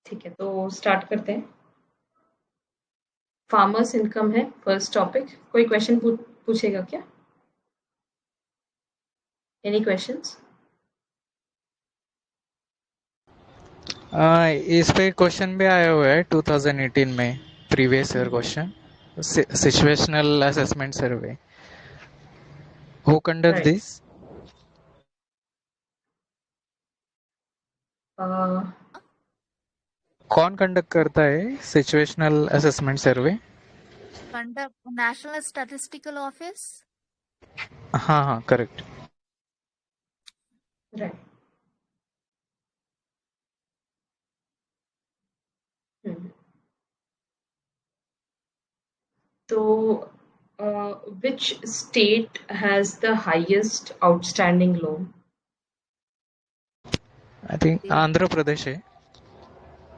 ठीक है, तो स्टार्ट करते हैं। फार्मर्स इनकम है फर्स्ट टॉपिक। कोई क्वेश्चन पूछेगा क्या? Any questions? इस पे क्वेश्चन भी आया हुआ है 2018 में, previous year question, situational assessment survey. Who conduct right. This? कौन कंडक्ट करता है situational assessment survey? Conduct National Statistical Office. हाँ हाँ, करेक्ट। राइट। तो which state has the highest outstanding loan? I think Andhra Pradesh है।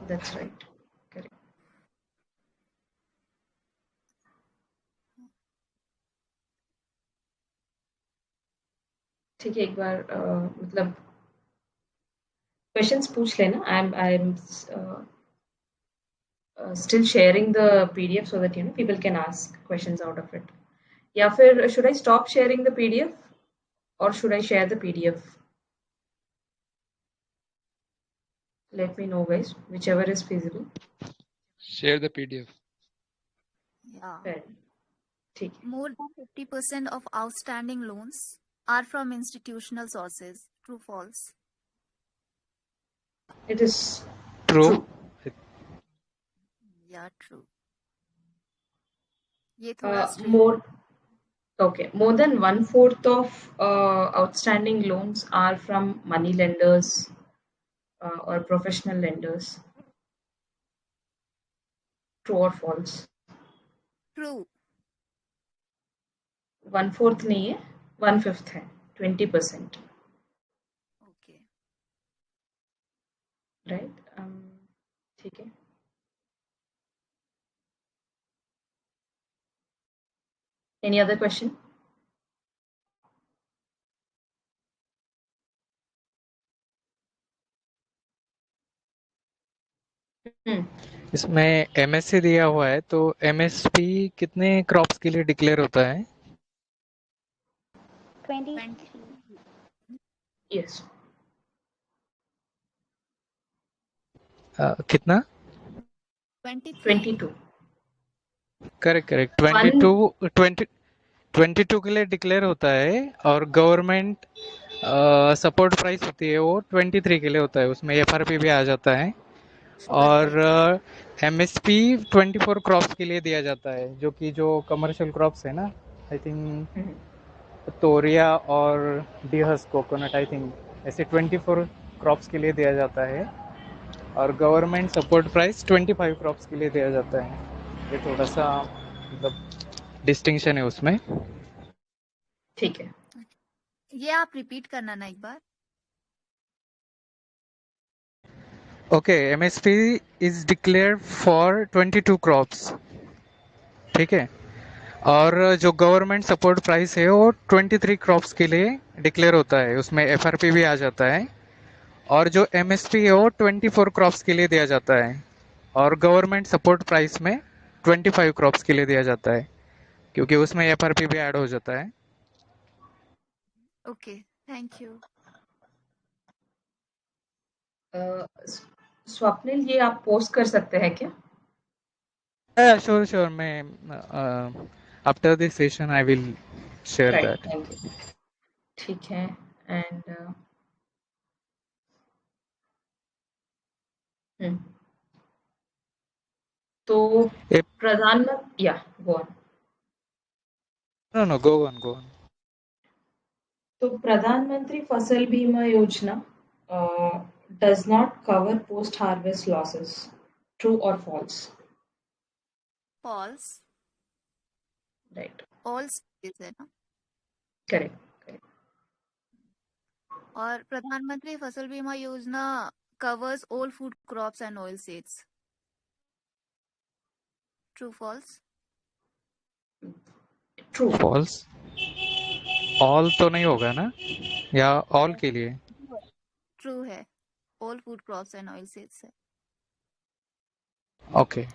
That's right. Correct. ठीक है, एक बार मतलब क्वेश्चंस पूछ लेना। I am still sharing the PDF so that people can ask questions out of it. या फिर should I stop sharing the PDF or should I share the PDF? Let me know, guys, whichever is feasible. Share the PDF. Yeah. Fair. ठीक है। More than 50% of outstanding loans are from institutional sources. True, false? It is True. true. Yeah, true. ये थोड़ा strange. More than 1/4 of outstanding loans are from money lenders or professional lenders. True or false? True. 1/4 नहीं है, 1/5 है, 20%. Okay. Right? ठीक है। Any other question? इसमें MSc दिया हुआ है, तो एमएसपी कितने क्रॉप्स के लिए डिक्लेयर होता है? 20. Yes. कितना? 23. 22. Correct correct, One. 22 के लिए डिक्लेयर होता है, और गवर्नमेंट सपोर्ट प्राइस होती है वो 23 के लिए होता है, उसमें एफआरपी भी आ जाता है। और एमएसपी 24 क्रॉप्स के लिए दिया जाता है, जो कि जो कमर्शियल क्रॉप्स है ना, आई थिंक तोरिया और डीहस कोकोनट, आई थिंक ऐसे 24 क्रॉप्स के लिए दिया जाता है, और गवर्नमेंट सपोर्ट प्राइस 25 क्रॉप्स के लिए दिया जाता है। ये थोड़ा सा मतलब डिस्टिंक्शन है उसमें। ठीक है। ये आप रिपीट करना ना एक बार। Okay, MSP is declared for 22 crops, ठीक है, और जो गवर्नमेंट सपोर्ट प्राइस है वो 23 क्रॉप्स के लिए डिक्लेयर होता है, उसमें एफआरपी भी आ जाता है। और जो एमएसपी है वो 24 क्रॉप्स के लिए दिया जाता है, और गवर्नमेंट सपोर्ट प्राइस में 25 क्रॉप्स के लिए दिया जाता है, क्योंकि उसमें एफआरपी भी ऐड हो जाता है। Okay, thank you. स्वप्निल, ये आप पोस्ट कर सकते हैं क्या? श्योर श्योर, मैं after this session I will share right, that. Thank you. ठीक है। एंड तो प्रधानमंत्री, या go on. No no, go on go on. तो Pradhan Mantri Fasal Bima Yojana does not cover post harvest losses. True और false? False. Right. All stage है ना। Correct correct. और प्रधानमंत्री फसल बीमा योजना covers all food crops and oil seeds. True, false? True. False. All तो नहीं होगा ना, या ऑल के लिए? True है, all food crops and oil seeds है। ओके।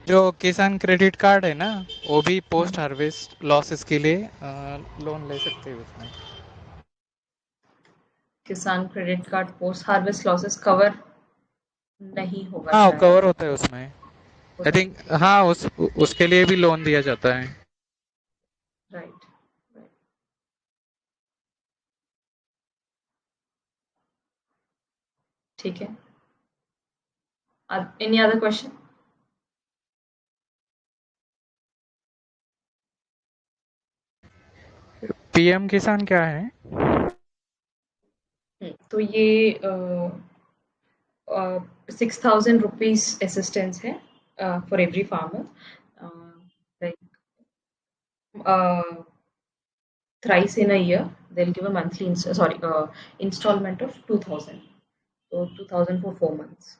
जो किसान क्रेडिट कार्ड है ना, वो भी पोस्ट हार्वेस्ट लॉसेस के लिए लोन ले सकते हैं उसमें। किसान credit card post harvest losses cover नहीं होगा हाँ, शायद। कवर होता है उसमें। आई होता है। थिंक हाँ, उसके लिए भी लोन दिया जाता है। राइट। ठीक है। Any other question? पीएम किसान क्या है? तो ये 6,000 रुपीज असिस्टेंस है for every farmer, like thrice in a year they'll give a monthly installment of 2,000, so 2,000 for 4 months.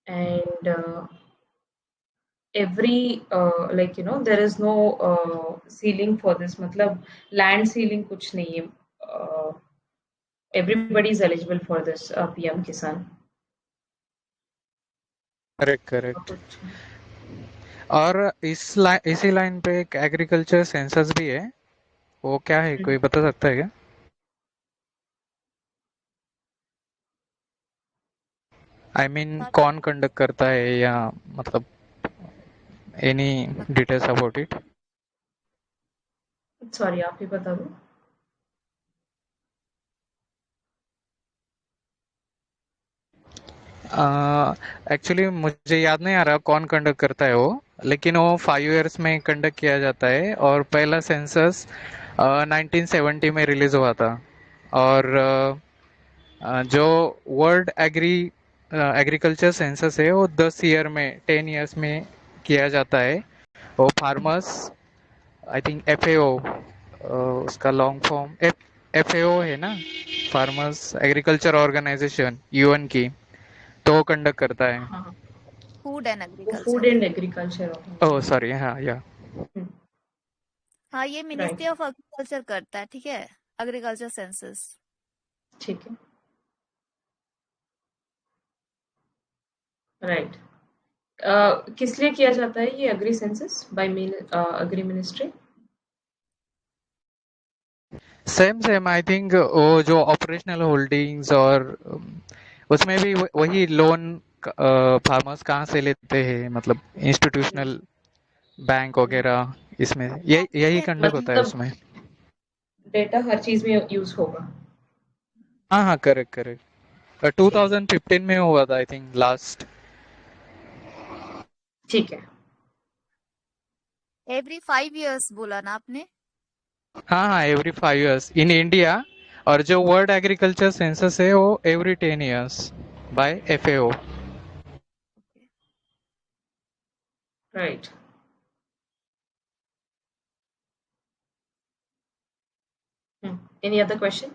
And every there is no ceiling for this, matlab land ceiling kuch nahi hai. Everybody is eligible for this PM Kisan. Correct correct. और इसी line पे एक agriculture census भी है, वो क्या है, कोई बता सकता है क्या? आई मीन कौन कंडक्ट करता है, या मतलब any details about it? Sorry, आप ही बता दो। एक्चुअली मुझे याद नहीं आ रहा कौन कंडक्ट करता है वो, लेकिन वो 5 इयर्स में कंडक्ट किया जाता है, और पहला सेंसस 1970 में रिलीज हुआ था। और जो वर्ल्ड एग्रीकल्चर सेंसस है वो 10 ईयर में 10 इयर्स में किया जाता है। वो फार्मर्स, आई थिंक एफएओ, उसका लॉन्ग फॉर्म एफएओ है ना, फार्मर्स एग्रीकल्चर ऑर्गेनाइजेशन यूएन की, तो वो कंडक्ट करता है। हाँ, फूड एंड वो food agriculture. And agriculture oh organisation. Sorry, हाँ या। हाँ, ये राइट। मिनिस्ट्री ऑफ एग्रीकल्चर करता है, ठीक है, एग्रीकल्चर सेंसस। ठीक है। राइट। किस लिए किया जाता है ये agri census by agri ministry? Same same, I think वो जो ऑपरेशनल होल्डिंग्स, और उसमें भी वही लोन फार्मर्स कहाँ से लेते हैं, मतलब इंस्टीट्यूशनल बैंक वगैरह, इसमें यही कंडक्ट होता है मतलब उसमें। डेटा हर चीज में यूज होगा। हाँ हाँ, करेक्ट करेक्ट। ठीक। 2015 में हुआ था आई थिंक लास्ट। ठीक है। एवरी 5 इयर्स बोला ना आपने? हाँ हाँ, एवरी 5 इयर्स इन इंडिया। और जो वर्ल्ड एग्रीकल्चर सेंसस है वो every 10 years by FAO. Right. Any other question?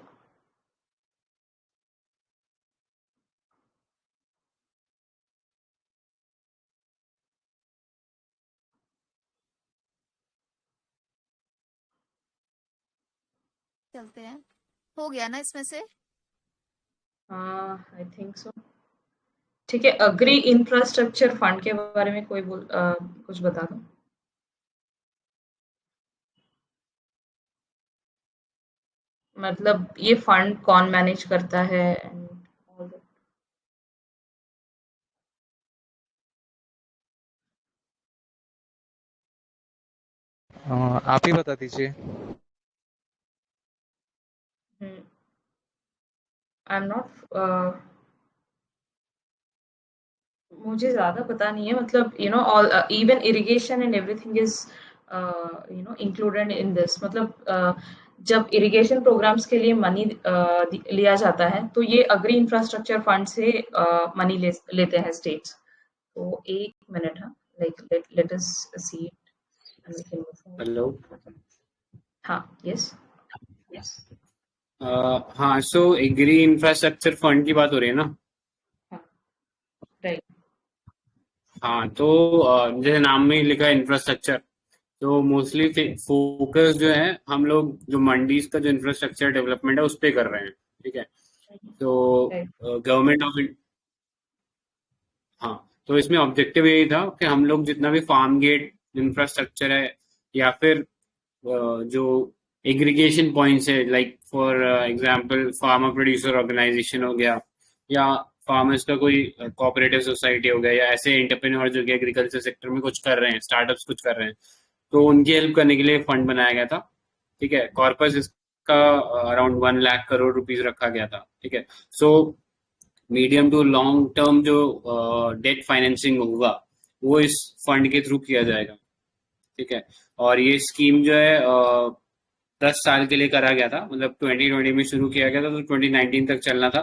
चलते हैं, हो गया ना इसमें से? I think so. ठीक है, अग्री इंफ्रास्ट्रक्चर फंड के बारे में कोई कुछ बता दो। मतलब ये फंड कौन मैनेज करता है and all that? आप ही बता दीजिए। आई एम नॉट, मुझे ज़्यादा पता नहीं है, मतलब all even irrigation and everything is included in this, मतलब जब इरिगेशन प्रोग्राम्स के लिए मनी लिया जाता है तो ये अग्री इंफ्रास्ट्रक्चर फंड से मनी लेते हैं स्टेट्स। तो एक मिनट, हाँ, like let us see it and we can move forward. Hello. हाँ, यस। हाँ, सो एग्री इंफ्रास्ट्रक्चर फंड की बात हो रही है ना? हाँ, राइट। हाँ, तो जैसे नाम में ही लिखा है इंफ्रास्ट्रक्चर, तो मोस्टली फोकस जो है हम लोग जो मंडीज का जो इंफ्रास्ट्रक्चर डेवलपमेंट है उस पे कर रहे हैं। ठीक है, तो राइट। गवर्नमेंट ऑफ हाँ, तो इसमें ऑब्जेक्टिव यही था कि हम लोग जितना भी फार्म गेट इंफ्रास्ट्रक्चर है या फिर जो एग्रीगेशन पॉइंट्स है, like for example farmer producer organisation हो गया, या फार्मर्स का कोई कोऑपरेटिव सोसाइटी हो गया, या ऐसे एंटरप्रेन्योर जो कि एग्रीकल्चर सेक्टर में कुछ कर रहे हैं, स्टार्टअप्स कुछ कर रहे हैं, तो उनकी हेल्प करने के लिए फंड बनाया गया था। ठीक है, कॉर्पस इसका अराउंड 1 लाख करोड़ रुपीज रखा गया था। ठीक है, so medium to long term जो डेट फाइनेंसिंग होगा वो इस फंड के थ्रू किया जाएगा। ठीक है, और ये स्कीम जो है 10 साल के लिए करा गया था, मतलब 2020 में शुरू किया गया था, तो 2019 तक चलना था,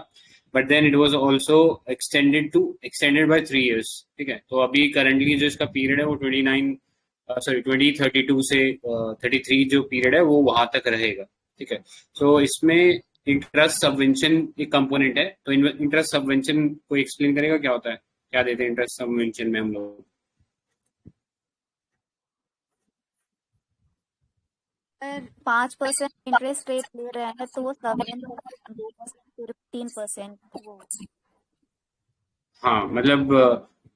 but then it was also extended by 3 years. ठीक है, तो अभी करंटली जो इसका पीरियड है वो 2032 से 33 जो पीरियड है वो वहां तक रहेगा। ठीक है, सो इसमें इंटरेस्ट सबवेंशन एक कंपोनेंट है, तो इंटरेस्ट सबवेंशन को एक्सप्लेन करेगा क्या होता है, क्या देते हैं इंटरेस्ट सबवेंशन में हम लोग? अगर 5% इंटरेस्ट रेट ले रहे हैं तो वो 7%, 15%, वो हाँ, मतलब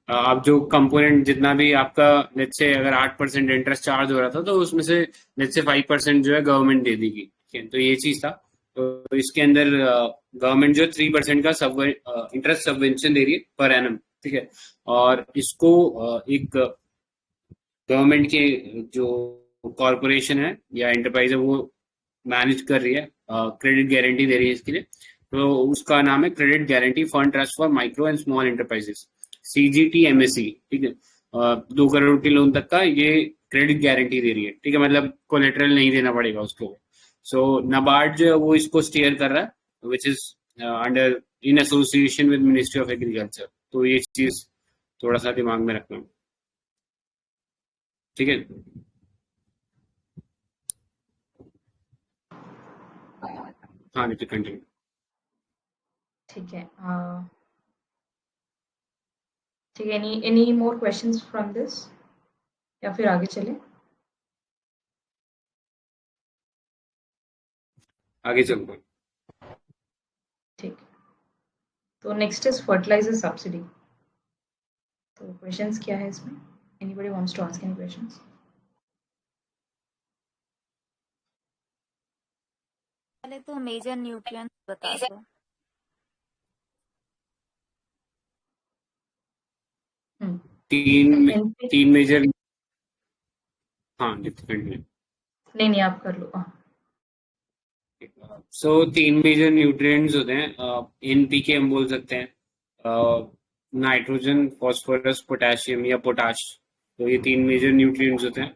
आप जो कंपोनेंट जितना भी आपका, लेट्स से अगर 8% इंटरेस्ट चार्ज हो रहा था, तो उसमें से लेट्स से 5% जो है गवर्नमेंट दे देगी। ठीक है, तो ये चीज था। तो इसके अंदर गवर्नमेंट जो 3% का सब इंटरेस्ट सबवेंशन दे रही है पर एनम। ठीक है, और इसको एक गवर्नमेंट के जो कॉरपोरेशन है या एंटरप्राइज है वो मैनेज कर रही है, क्रेडिट गारंटी दे रही है इसके लिए। तो उसका नाम है credit guarantee fund trust for micro and small enterprises, CGTMSE। ठीक है, 2 करोड़ के लोन तक का ये क्रेडिट गारंटी दे रही है। ठीक है, मतलब कोलेटरल नहीं देना पड़ेगा उसको। सो नाबार्ड जो है वो इसको स्टीयर कर रहा है, which is under in association with ministry of agriculture. तो ये चीज थोड़ा सा दिमाग में रखना। ठीक है, हाँ नितिन कंटिन्यू। ठीक है, ठीक है। Any more questions from this, या फिर आगे चले? आगे चलते हैं। ठीक है, तो नेक्स्ट इज फर्टिलाइजर सब्सिडी। तो क्वेश्चंस क्या है इसमें? Anybody wants to ask any questions? पहले तो मेजर न्यूट्रिएंट्स बता दो। तीन मेजर, हाँ नितिन कंटिन्यू। नहीं आप कर लो। सो 3 मेजर न्यूट्रिएंट्स होते हैं, NPK हम बोल सकते हैं, नाइट्रोजन, फॉस्फोरस, पोटेशियम या पोटाश। तो ये 3 मेजर न्यूट्रिएंट्स होते हैं।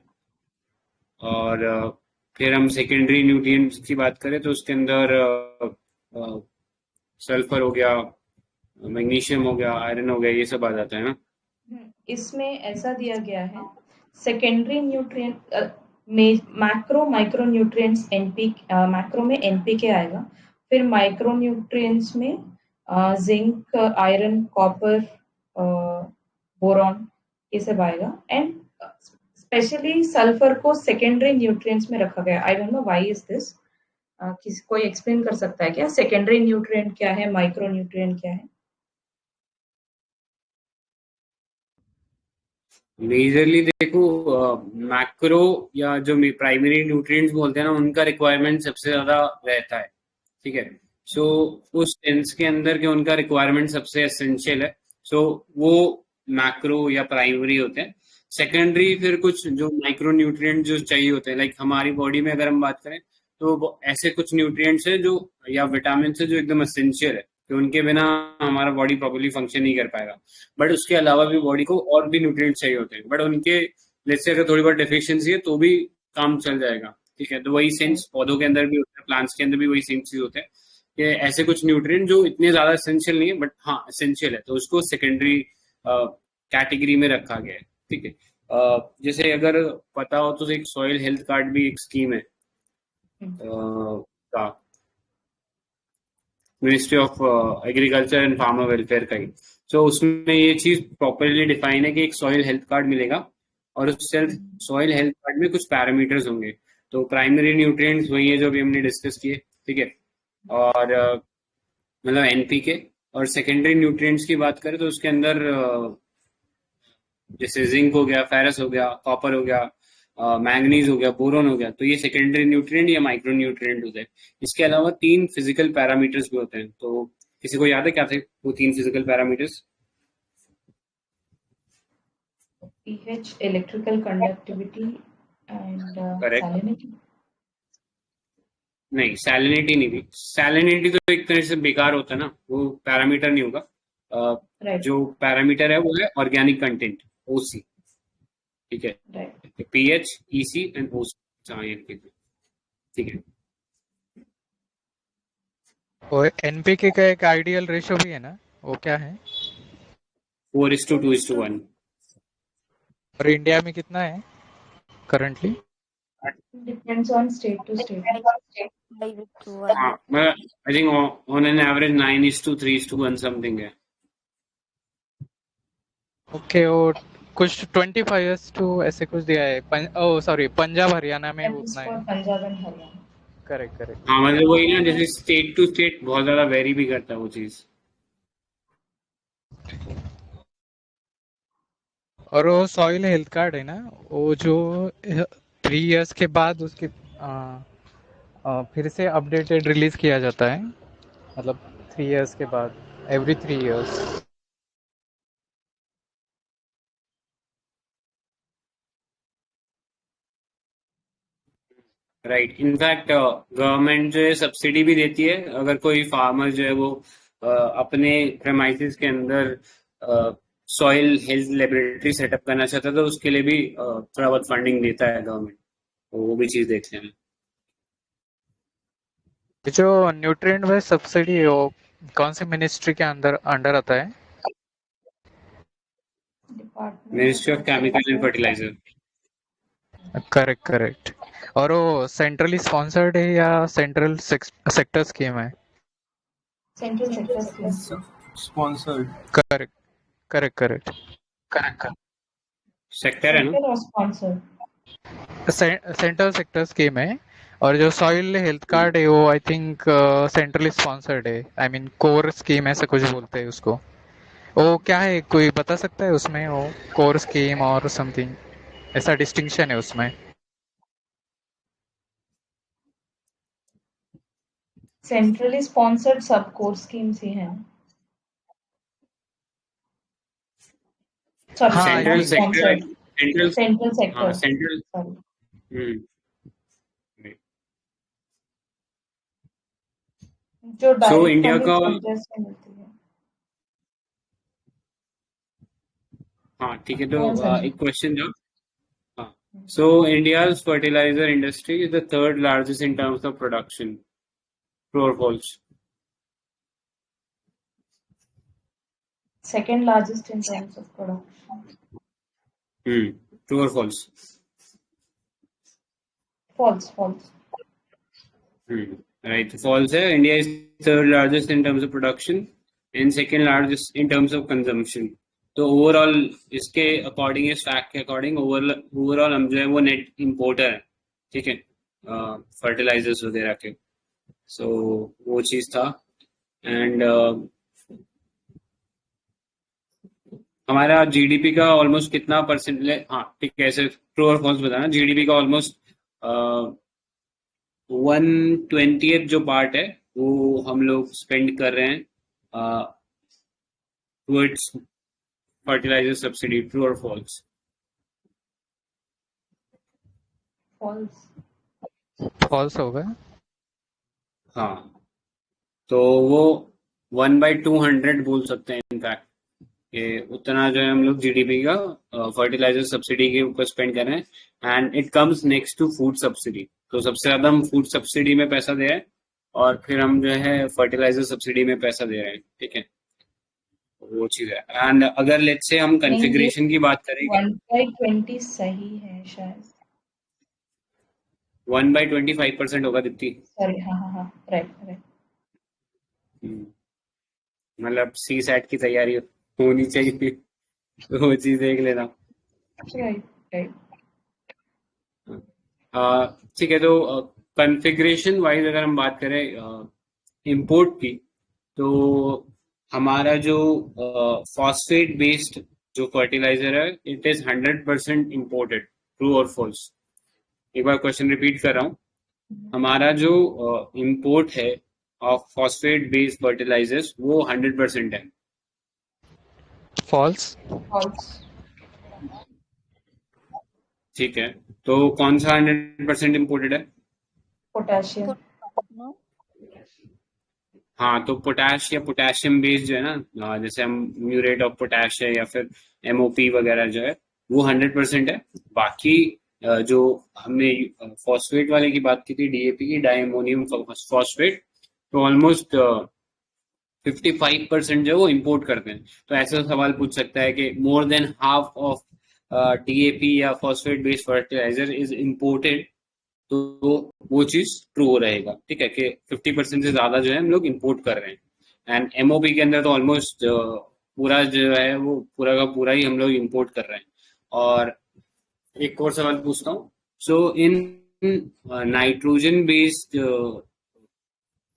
और फिर हम सेकेंडरी न्यूट्रिएंट्स की बात करें तो उसके अंदर सल्फर हो गया, मैग्नीशियम हो गया, आयरन हो गया, ये सब आ जाता है ना। इसमें ऐसा दिया गया है, secondary nutrient, macro micro nutrients macro में NPK आएगा, फिर माइक्रो न्यूट्रिएंट्स में जिंक, आयरन, कॉपर, बोरॉन, ये सब आएगा। एंड स्पेशली सल्फर को सेकेंडरी न्यूट्रिएंट्स में रखा गया। I don't know why is this. कोई एक्सप्लेन कर सकता है क्या, सेकेंडरी न्यूट्रिएंट क्या है, माइक्रो न्यूट्रिएंट क्या है? मेजरली देखो, मैक्रो या जो प्राइमरी न्यूट्रिएंट्स बोलते हैं ना, उनका रिक्वायरमेंट सबसे ज्यादा रहता है। ठीक है, सो उस सेंस के अंदर के उनका रिक्वायरमेंट सबसे एसेंशियल है, सो वो मैक्रो या प्राइमरी होते हैं। सेकेंडरी फिर कुछ जो माइक्रो न्यूट्रिएंट जो चाहिए होते हैं, लाइक हमारी बॉडी में अगर हम बात करें तो ऐसे कुछ न्यूट्रिएंट्स है जो, या विटामिन है जो एकदम एसेंशियल है, कि उनके बिना हमारा बॉडी प्रॉपर्ली फंक्शन नहीं कर पाएगा। बट उसके अलावा भी बॉडी को और भी न्यूट्रिएंट्स चाहिए होते हैं, बट उनके लेट्स से अगर थोड़ी बहुत डेफिशिएंसी है तो भी काम चल जाएगा। ठीक है, तो वही सेंस पौधों के अंदर भी होता है, प्लांट्स के अंदर भी वही सेम चीज होता है कि ऐसे कुछ न्यूट्रिएंट जो इतने ज्यादा एसेंशियल नहीं है बट हाँ एसेंशियल है, तो उसको सेकेंडरी कैटेगरी में रखा गया है। ठीक है, जैसे अगर पता हो तो एक सॉइल हेल्थ कार्ड भी एक स्कीम है का ministry of agriculture and farmer welfare का ही। सो उसमें ये चीज प्रॉपरली डिफाइन है कि एक सॉइल हेल्थ कार्ड मिलेगा, और उस सॉइल हेल्थ कार्ड में कुछ पैरामीटर्स होंगे। तो प्राइमरी न्यूट्रिएंट्स वही है जो अभी हमने डिस्कस किए। ठीक है, और मतलब NPK, और सेकेंडरी न्यूट्रिएंट्स की बात करें तो उसके अंदर जैसे जिंक हो गया, फेरस हो गया, कॉपर हो गया, मैंगनीज हो गया, बोरोन हो गया, तो ये सेकेंडरी न्यूट्रिएंट या माइक्रो न्यूट्रिएंट होते हैं। इसके अलावा 3 फिजिकल पैरामीटर्स भी होते हैं। तो किसी को याद है क्या थे वो 3 physical parameters? pH, electrical conductivity and correct. salinity. नहीं, सैलिनिटी नहीं थी। सैलिनिटी तो एक तरह से बेकार होता है ना, वो पैरामीटर नहीं होगा। Right, जो पैरामीटर है वो है ऑर्गेनिक कंटेंट, ओसी। ठीक है, right. पीएच, ईसी एंड ओसी। ठीक है। और एनपीके का एक आइडियल रेशो भी है ना, वो क्या है? 4:2:1। और इंडिया में कितना है currently? Depends on state to state. 5:1. हाँ, मैं I think on an average 9:3:1 something है। ओके, और कुछ 25:2 ऐसे कुछ दिया है। ओह सॉरी, पंजाब हरियाणा में That is उतना for है। Punjab and Haryana. Correct correct. हाँ, मतलब वही ना, जैसे स्टेट टू स्टेट बहुत ज्यादा वेरी भी करता है वो चीज। और वो सॉइल हेल्थ कार्ड है ना, वो जो 3 इयर्स के बाद उसके फिर से अपडेटेड रिलीज किया जाता है, मतलब 3 इयर्स के बाद, every 3 years. Right. In fact government जो है सब्सिडी भी देती है, अगर कोई फार्मर जो है वो अपने प्रेमाइसेस के अंदर सॉइल हेल्थ लेबोरेटरी सेटअप करना चाहता है तो उसके लिए भी थोड़ा बहुत फंडिंग देता है गवर्नमेंट। तो वो भी चीज देखते हैं। जो न्यूट्रिएंट में सब्सिडी है वो कौन सी मिनिस्ट्री के अंदर अंडर आता है? Department ministry of of chemical and fertiliser. Correct correct. और वो सेंट्रली स्पॉन्सर्ड है या सेंट्रल सेक्टर स्कीम है? Central Sector Scheme. Sponsored. Correct correct correct. Sector है ना। Sector or sponsored? Central sector scheme है। और जो सॉइल हेल्थ कार्ड है वो आई थिंक सेंट्रली स्पॉन्सर्ड है, आई मीन कोर स्कीम ऐसा कुछ बोलते हैं उसको। वो क्या है, कोई बता सकता है उसमें वो कोर स्कीम और समथिंग ऐसा डिस्टिंक्शन है उसमें? Centrally sponsored sub core schemes ही हैं। Sorry, हाँ, central not sector, sponsored. Central, Central हाँ sector. सेंट्रल। Sorry. जो सो डायरेक्ट इंडिया का, फंडिंग सेंटर से मिलती है। हाँ ठीक है, तो हाँ, संजय। एक क्वेश्चन था। हाँ, so India's fertiliser industry is the third largest in terms of production, true और false? Second largest in terms of production. ट्रू और फॉल्स? False, false. राइट, फॉल्स है। India is third largest in terms of production and second largest in terms of consumption. तो overall इसके according, इस fact के according overall हम जो है वो नेट इंपोर्टर है, ठीक है, फर्टिलाइजर्स वगैरह के। सो वो चीज था। एंड हमारा जीडीपी का ऑलमोस्ट कितना परसेंट, हाँ ठीक है, ऐसे ट्रू और फॉल्स बताना। जीडीपी का ऑलमोस्ट 1/20 जो पार्ट है वो हम लोग स्पेंड कर रहे हैं टुवर्ड्स फर्टिलाइजर सब्सिडी, ट्रू और फॉल्स? False. फॉल्स होगा। हाँ, तो वो 1/200 बोल सकते हैं इनफैक्ट, कि उतना जो है हम लोग जीडीपी का फर्टिलाइजर सब्सिडी के ऊपर स्पेंड कर रहे हैं। And it comes next to food subsidy. तो सबसे ज्यादा हम फूड सब्सिडी में पैसा दे रहे हैं और फिर हम जो है फर्टिलाइजर सब्सिडी में पैसा दे रहे हैं, ठीक है, वो चीज है। एंड अगर लेट्स से हम कॉन्फ़िगरेशन की बात करेंगे, 1/20 सही है शायद। 1/25% होगा दीप्ति। सॉरी, हाँ, राइट राइट। मतलब सी सेट की तैयारी होनी चाहिए, तो वो चीज देख लेना। Right right. ठीक है, तो कॉन्फ़िगरेशन वाइज अगर हम बात करें इंपोर्ट की, तो हमारा जो फॉस्फेट बेस्ड जो फर्टिलाइजर है इट इज 100% इम्पोर्टेड, ट्रू और फॉल्स? एक बार क्वेश्चन रिपीट कर रहा हूँ। हमारा जो इम्पोर्ट है ऑफ फॉस्फेट बेस्ड फर्टिलाइजर्स वो 100% है। फॉल्स। False. ठीक है, तो कौन सा 100% इम्पोर्टेड है? Potassium. नो हाँ, तो पोटैश या पोटेशियम बेस्ड जो है ना, जैसे हम म्यूरेट ऑफ पोटैश है या फिर एमओपी वगैरह जो है वो 100% है। बाकी जो हमने फॉस्फेट वाले की बात की थी, डीएपी की, डाई अमोनियम फॉस्फेट, तो ऑलमोस्ट 55% जो है वो इम्पोर्ट करते हैं। तो ऐसा सवाल पूछ सकता है कि more than half of DAP या phosphate based fertiliser is imported, तो वो चीज ट्रू रहेगा। ठीक है, कि 50% से ज्यादा जो है हम लोग इंपोर्ट कर रहे हैं। एंड एमओपी के अंदर तो ऑलमोस्ट पूरा जो है वो पूरा का पूरा ही हम लोग इंपोर्ट कर रहे हैं। और एक और सवाल पूछता हूँ। So in nitrogen based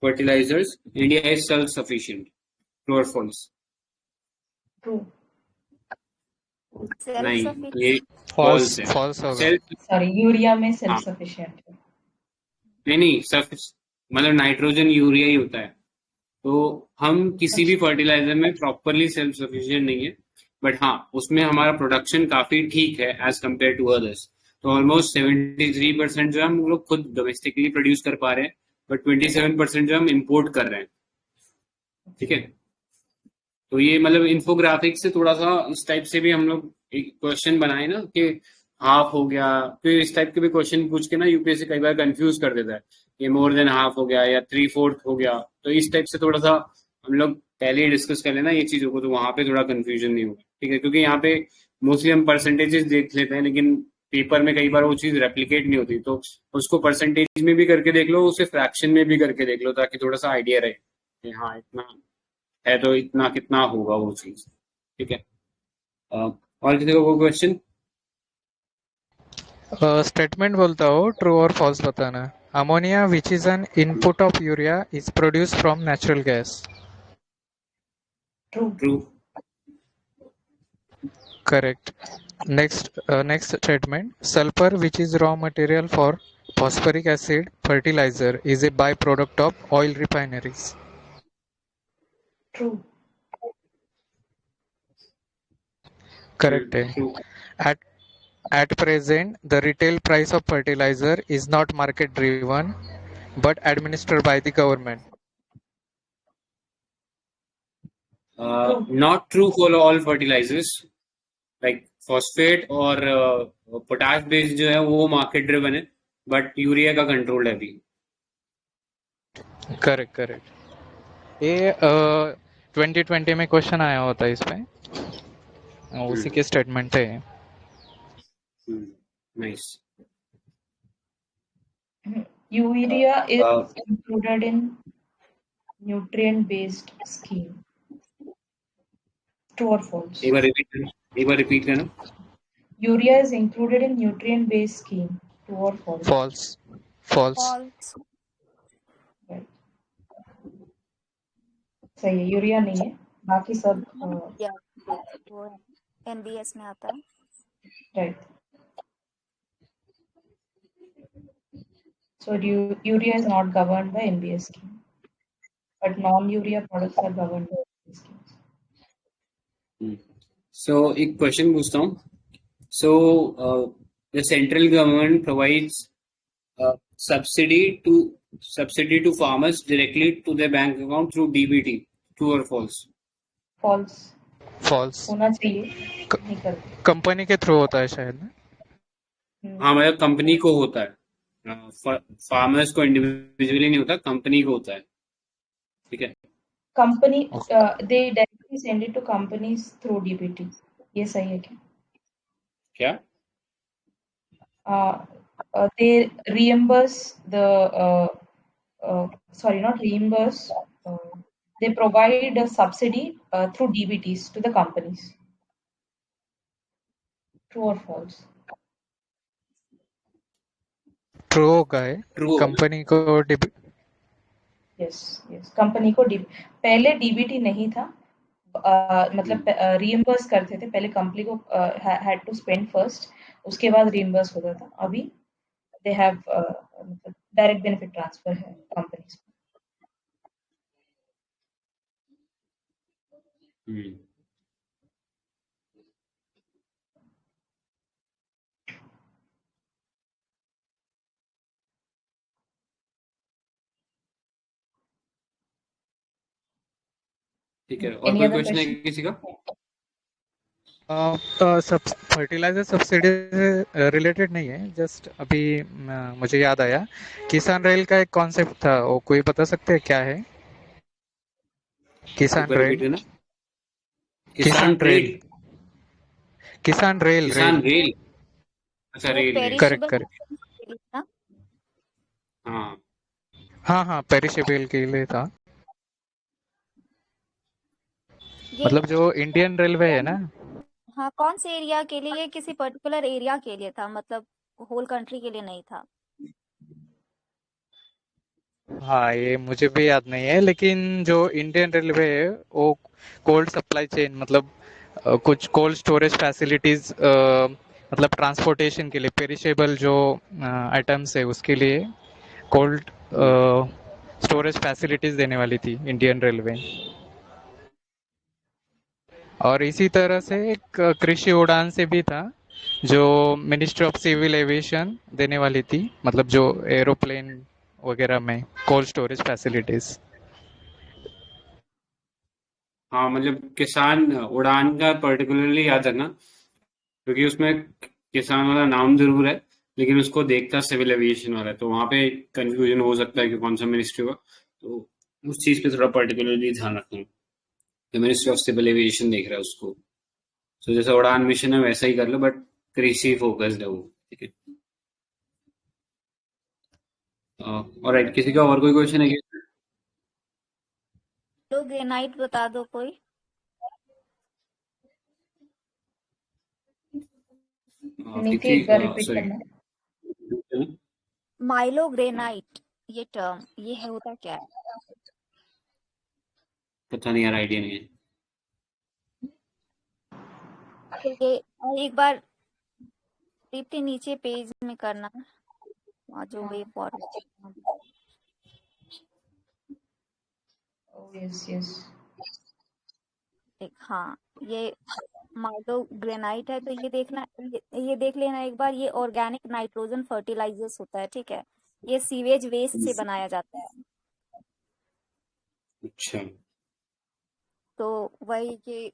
fertilisers India is self sufficient, true और फॉल्स? True. सेल्फ नहीं, सफिशिएंट ये फॉल्स फॉल्स है। फॉल्स होगा। सेल्फ, Sorry, यूरिया में हाँ, self sufficient है. नहीं सब, मतलब नाइट्रोजन यूरिया ही होता है। तो हम किसी भी अच्छा. फर्टिलाइजर में प्रॉपरली सेल्फ सफिशिएंट नहीं है, बट हाँ उसमें हमारा प्रोडक्शन काफी ठीक है एज कम्पेयर टू अदर्स। तो ऑलमोस्ट 73% जो है हम लोग खुद डोमेस्टिकली प्रोड्यूस कर पा रहे हैं, बट 27% जो हम इम्पोर्ट कर रहे हैं। ठीक है, तो ये मतलब इन्फोग्राफिक से थोड़ा सा इस टाइप से भी हम लोग एक क्वेश्चन बनाए ना कि हाफ हो गया, फिर इस टाइप के भी क्वेश्चन पूछ के ना यूपीएससी कई बार कंफ्यूज कर देता है कि मोर देन हाफ हो गया या 3/4 हो गया। तो इस टाइप से थोड़ा सा हम लोग पहले ही डिस्कस कर लेना ये चीजों को, तो वहां पे थोड़ा कंफ्यूजन नहीं होगा। ठीक है, क्योंकि यहाँ पे मोस्टली हम परसेंटेजेस देख लेते हैं, लेकिन पेपर में कई बार वो चीज रेप्लीकेट नहीं होती, तो उसको परसेंटेज में भी करके देख लो, उसे फ्रैक्शन में भी करके देख लो, ताकि थोड़ा सा आइडिया रहे कि हाँ इतना है तो इतना कितना होगा वो चीज। ठीक है, और किसी को कोई क्वेश्चन? स्टेटमेंट बोलता हो, ट्रू और फॉल्स बताना है। Ammonia which is an input of urea is produce from natural gas. True. True. Correct. Next statement, sulphur which is raw material for phosphoric acid fertilizer is a byproduct of oil refineries. True. Correct है। True. At at present, the retail price of fertilizer is not market driven but administered by the government. True. Not true for all fertilisers, like phosphate और potash based जो है वो market driven है, but urea का control है अभी। Correct correct. ये 2020 में क्वेश्चन आया होता है इसमें, उसी के स्टेटमेंट है। Nice. Urea is included in nutrient-based scheme. True or false? एक बार रिपीट करना। Urea is included in nutrient-based scheme. True or false? False. False. False Right. सही है, यूरिया नहीं है, बाकी सब या वो एनबीएस में आता है। Right. So urea is not governed by NBS scheme, but non-urea products are governed by NBS schemes. So एक क्वेश्चन पूछता हूँ। So the central government provides subsidy to farmers directly to their bank account through DBT. True or false? False. False. होना चाहिए, नहीं करते। Company के through होता है शायद ना। हाँ, मतलब कंपनी को होता है, फार्मर्स को इंडिविजुअली नहीं होता, कंपनी को होता है। ठीक है, company they directly send it to companies through DBT. ये सही है क्या? क्या? They reimburse the sorry, not reimburse. They provide a subsidy through DBTs to the companies. True or false? True होगा है। ट्रू। कंपनी को यस यस, कंपनी को पहले डीबीटी नहीं था, मतलब रीइम्बर्स करते थे पहले, कंपनी को हैड टू स्पेंड फर्स्ट, उसके बाद रीइम्बर्स होता था। अभी दे हैव मतलब डायरेक्ट बेनिफिट ट्रांसफर है कंपनीज में। ठीक है, और एनी कोई अदर क्वेश्चन है क्वेश्चन? किसी का? सब फर्टिलाइजर सब्सिडी से रिलेटेड नहीं है, जस्ट अभी मुझे याद आया, किसान रेल का एक कॉन्सेप्ट था, वो कोई बता सकते हैं क्या है? एक किसान बार रिपीट रेल। करना। किसान किसान रेल। ट्रेड, किसान रेल किसान रेल। रेल। अच्छा, वो rail rail. Correct perishable correct. के लिए ना? हाँ, हाँ हाँ, पेरिशेबल के लिए था। ये मतलब जो इंडियन रेलवे है ना। हाँ, कौन से एरिया के लिए? ये किसी पर्टिकुलर एरिया के लिए था, मतलब होल कंट्री के लिए नहीं था। हाँ, ये मुझे भी याद नहीं है, लेकिन जो इंडियन रेलवे है वो कोल्ड सप्लाई चेन, मतलब कुछ कोल्ड स्टोरेज फैसिलिटीज, मतलब ट्रांसपोर्टेशन के लिए पेरिशेबल जो आइटम्स है उसके लिए कोल्ड स्टोरेज फैसिलिटीज देने वाली थी इंडियन रेलवे। और इसी तरह से एक कृषि उड़ान से भी था, जो मिनिस्ट्री ऑफ सिविल एविएशन देने वाली थी, मतलब जो एरोप्लेन वगैरह में कोल्ड स्टोरेज फैसिलिटीज। हाँ, मतलब किसान उड़ान का पर्टिकुलरली याद रखना, क्योंकि उसमें किसान वाला नाम जरूर है, लेकिन उसको देखता सिविल एविएशन वाला है, तो वहां पे कंफ्यूजन हो सकता है कि कौन सा मिनिस्ट्री होगा। तो उस चीज पे थोड़ा पर्टिकुलरली ध्यान रखना कि मिनिस्ट्री ऑफ सिविल एविएशन देख रहा है उसको। तो जैसा उड़ान मिशन है वैसा ही कर लो, बट कृषि फोकस्ड है वो। ठीक है। और किसी का और कोई क्वेश्चन है क्या? तो ग्रेनाइट बता दो कोई। नीति क्योंकि एक बार रिपीट सॉरी, करना। माइलो ग्रेनाइट, ये टर्म ये है, होता क्या है? पता नहीं यार, आइडिया नहीं है। तो ये एक बार दीप्ति नीचे पेज में करना, वहाँ जो वे फॉर्मेट। Yes yes. हाँ, ये माइलो ग्रेनाइट है, तो ये देखना, ये देख लेना एक बार। ये ऑर्गेनिक नाइट्रोजन फर्टिलाइजर्स होता है, ठीक है। ये सीवेज वेस्ट से बनाया जाता है। अच्छा। तो वही कि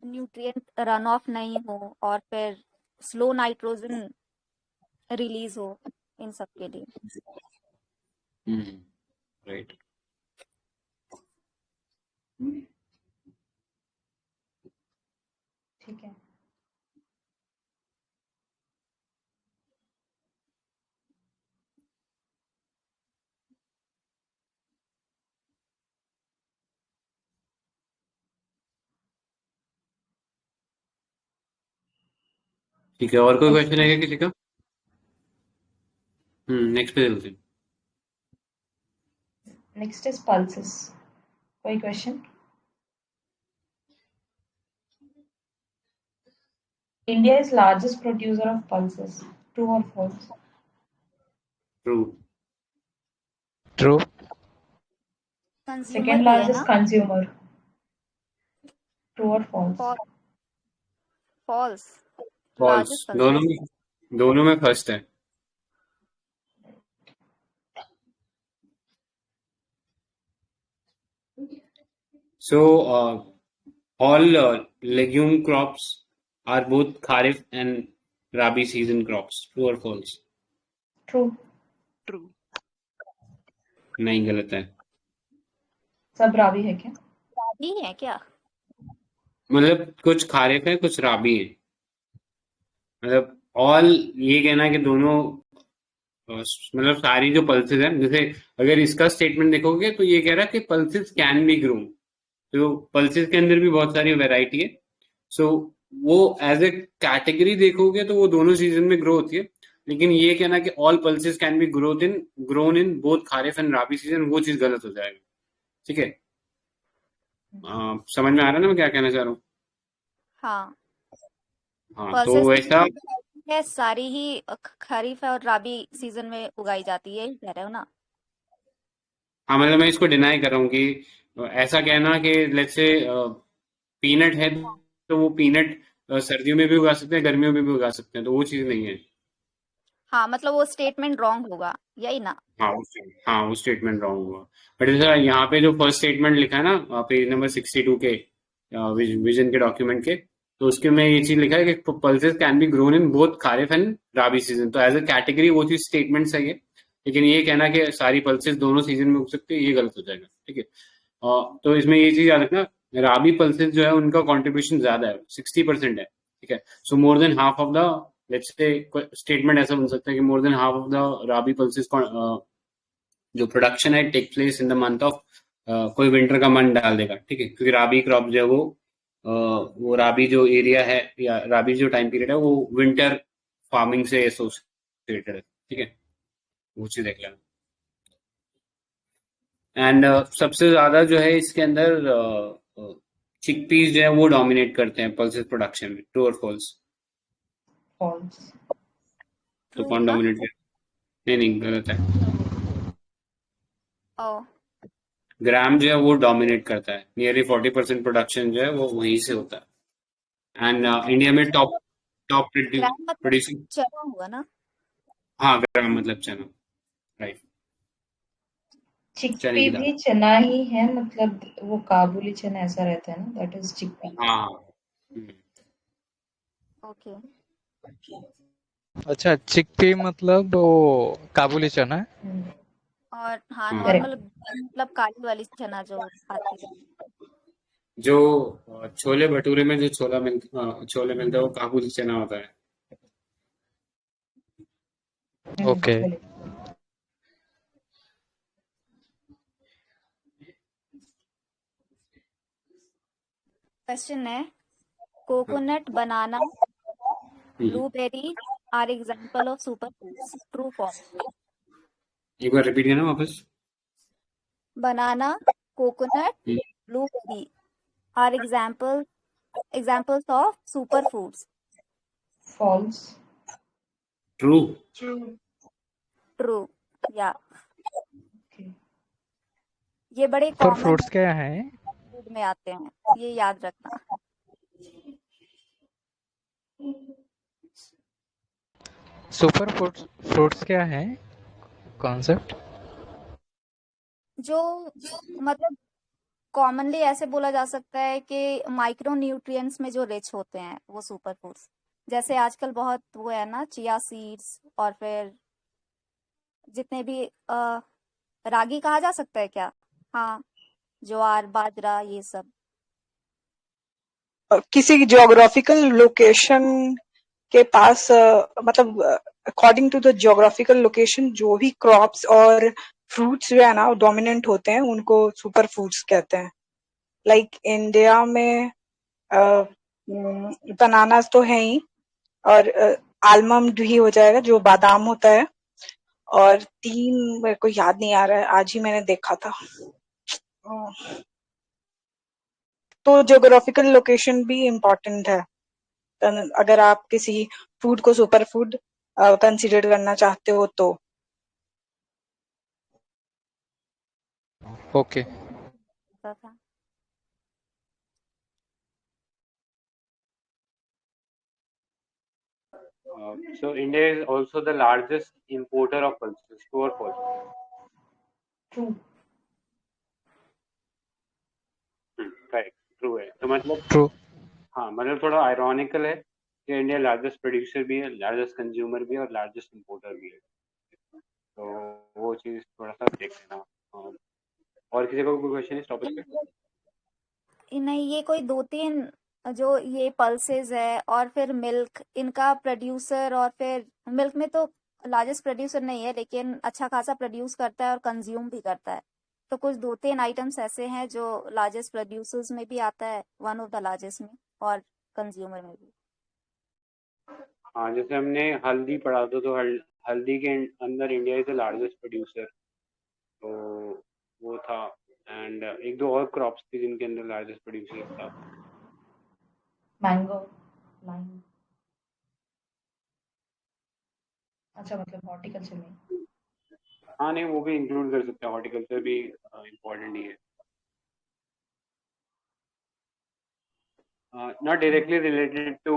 न्यूट्रिएंट रन ऑफ नहीं हो और फिर स्लो नाइट्रोजन रिलीज हो, इन सब के लिए। राइट। ठीक है। ठीक है, और कोई नेक्स्ट क्वेश्चन है क्या किसी का? नेक्स्ट पे चलते हैं। Next is pulses. कोई question? India is largest producer of pulses. True or false? True. True. Consumer Second भी है largest ना? consumer. True or false? False. False. Largest दोनों में फर्स्ट है। So, all legume crops are both Kharif and Rabi season crops. True or false? True. True. नहीं, गलत है। सब रावी है क्या? भी है क्या? मतलब कुछ खारिफ है, कुछ राबी है। मतलब ऑल, ये कहना है कि दोनों मतलब सारी जो पल्सेस हैं, जैसे अगर इसका स्टेटमेंट देखोगे तो ये कह रहा है कि पल्सेस कैन बी ग्रोन। तो पल्सेस के अंदर भी बहुत सारी वैरायटी है। सो वो एज ए कैटेगरी देखोगे तो वो दोनों सीजन में ग्रो होती है, लेकिन ये कहना कि all pulses can be grown in both kharif and rabi season, वो चीज गलत हो जाएगा। ठीक है। समझ में आ रहा है ना मैं क्या कहना चाह रहा हूँ? हाँ, हाँ, तो पल्सेस वैसा है सारी ही खरीफ और राबी सीजन में उगाई जाती है, यही कह रहे हो ना? हाँ, मतलब मैं इसको डिनाई कर रहा हूँ कि ऐसा कहना कि लेट्स से पीनट है तो वो पीनट सर्दियों में भी उगा सकते हैं, गर्मियों में भी उगा सकते हैं, तो वो चीज़ नहीं है। हाँ, मतलब वो स्टेटमेंट रॉन्ग होगा, यही ना? हाँ, वो स्टेटमेंट रॉन्ग हुआ। बट जैसा यहाँ पे जो फर्स्ट स्टेटमेंट लिखा है ना, पेज नंबर 62 के विजन के डॉक्यूमेंट के, तो उसके में ये चीज लिखा है कि pulses can be grown in both kharif and rabi season. तो एज अ कैटेगरी वो चीज स्टेटमेंट सही है, लेकिन ये कहना कि सारी पल्सेस दोनों सीजन में उग सकती है, ये गलत हो जाएगा। ठीक है। तो इसमें ये चीज याद रखना, राबी पल्सेस जो है उनका कॉन्ट्रीब्यूशन ज्यादा है, 60% है। ठीक है। So more than half of the, let's say statement ऐसा बन सकता है कि more than half of the rabi pulses जो प्रोडक्शन है take place in the month of, कोई विंटर का मंथ डाल देगा। ठीक है, क्योंकि राबी क्रॉप जो है वो राबी जो एरिया है या राबी जो टाइम पीरियड है वो विंटर फार्मिंग से एसोसिएटेड है। ठीक है, वो चीज देख लेना। एंड सबसे ज्यादा जो है इसके अंदर चिकपीस जो है वो डोमिनेट करते हैं पल्सेस प्रोडक्शन में। ट्रू और फॉल्स? फॉल्स। तो ट्रू कौन का? डोमिनेट करता है? नहीं नहीं, गलत है। ओ, ग्राम जो है वो डोमिनेट करता है, नियरली 40% प्रोडक्शन जो है वो वहीं से होता है। एंड इंडिया में टॉप टॉप ग्राम मतलब प्रोड्यूसिंग। चना हुआ ना? हाँ, ग्राम मतलब चना, राइट, चने चिकपी की दाल। भी चना ही है, मतलब वो काबुली चना ऐसा रहता है ना, दैट इज चिकपी। हाँ हाँ। हम्म। ओके। अच्छा, चिकपी मतलब वो काबुली चना है। और हाँ, हाँ, नॉर्मल करेक्ट। मतलब काली वाली चना जो आती है। जो छोले भटूरे में जो छोले मिलता है वो काबुली चना होता है। ओके। क्वेश्चन है, coconut, banana, hmm. Blueberry are example of super foods, true false? एक बार रिपीट करना वापस। Banana, coconut, hmm. Blueberry are examples of superfoods. False. True. True. या ये बड़े पर कॉमन फ्रूट्स क्या है? फूड में आते हैं, ये याद रखना। सुपर फ्रूट्स फ्रूट्स क्या है कॉन्सेप्ट? जो मतलब कॉमनली ऐसे बोला जा सकता है कि माइक्रो न्यूट्रिएंट्स में जो रिच होते हैं वो सुपर फूड्स। जैसे आजकल बहुत वो है ना, चिया सीड्स, और फिर जितने भी रागी कहा जा सकता है क्या? हाँ, ज्वार, बाजरा, ये सब। किसी ज्योग्राफिकल लोकेशन के पास मतलब according to the geographical location जो भी क्रॉप्स और फ्रूट्स जो है ना डोमिनेंट होते हैं उनको सुपर फूड्स कहते हैं। लाइक इंडिया में बनानास तो है ही, और आलमंड भी हो जाएगा जो बादाम होता है, और तीन मेरे को याद नहीं आ रहा है, आज ही मैंने देखा था। तो ज्योग्राफिकल लोकेशन भी इम्पोर्टेंट है अगर आप किसी फूड को सुपर फूड कंसिडर करना चाहते हो तो। ओके। ऐसा था। So India is also the largest importer of pulses. True or false? True. Correct, true है। तो मतलब ट्रू। हाँ, मतलब थोड़ा आयरॉनिकल है कि इंडिया लार्जेस्ट प्रोड्यूसर भी है, लार्जेस्ट कंज्यूमर भी है और लार्जेस्ट इंपोर्टर भी है। तो वो चीज थोड़ा सा देख लेना। और किसी को कोई क्वेश्चन इस टॉपिक पे? नहीं, ये कोई दो तीन जो ये पल्सेस है और फिर मिल्क, इनका प्रोड्यूसर, और फिर मिल्क में तो लार्जेस्ट प्रोड्यूसर नहीं है लेकिन अच्छा खासा प्रोड्यूस करता है और कंज्यूम भी करता है। तो कुछ दो तीन आइटम्स ऐसे हैं जो लार्जेस्ट प्रोड्यूसर्स में भी आता है, वन ऑफ द लार्जेस्ट में, और कंज्यूमर में भी। हाँ, जैसे हमने हल्दी पढ़ा था, तो हल्दी के अंदर India is the largest producer, तो वो था। एंड एक दो और क्रॉप्स थी जिनके अंदर लार्जेस्ट प्रोड्यूसर था। Mango, lime. अच्छा, मतलब हॉर्टिकल्चर में। हाँ नहीं, वो भी इंक्लूड कर सकते हैं, हॉर्टिकल्चर भी इम्पोर्टेंट ही है। Not directly related to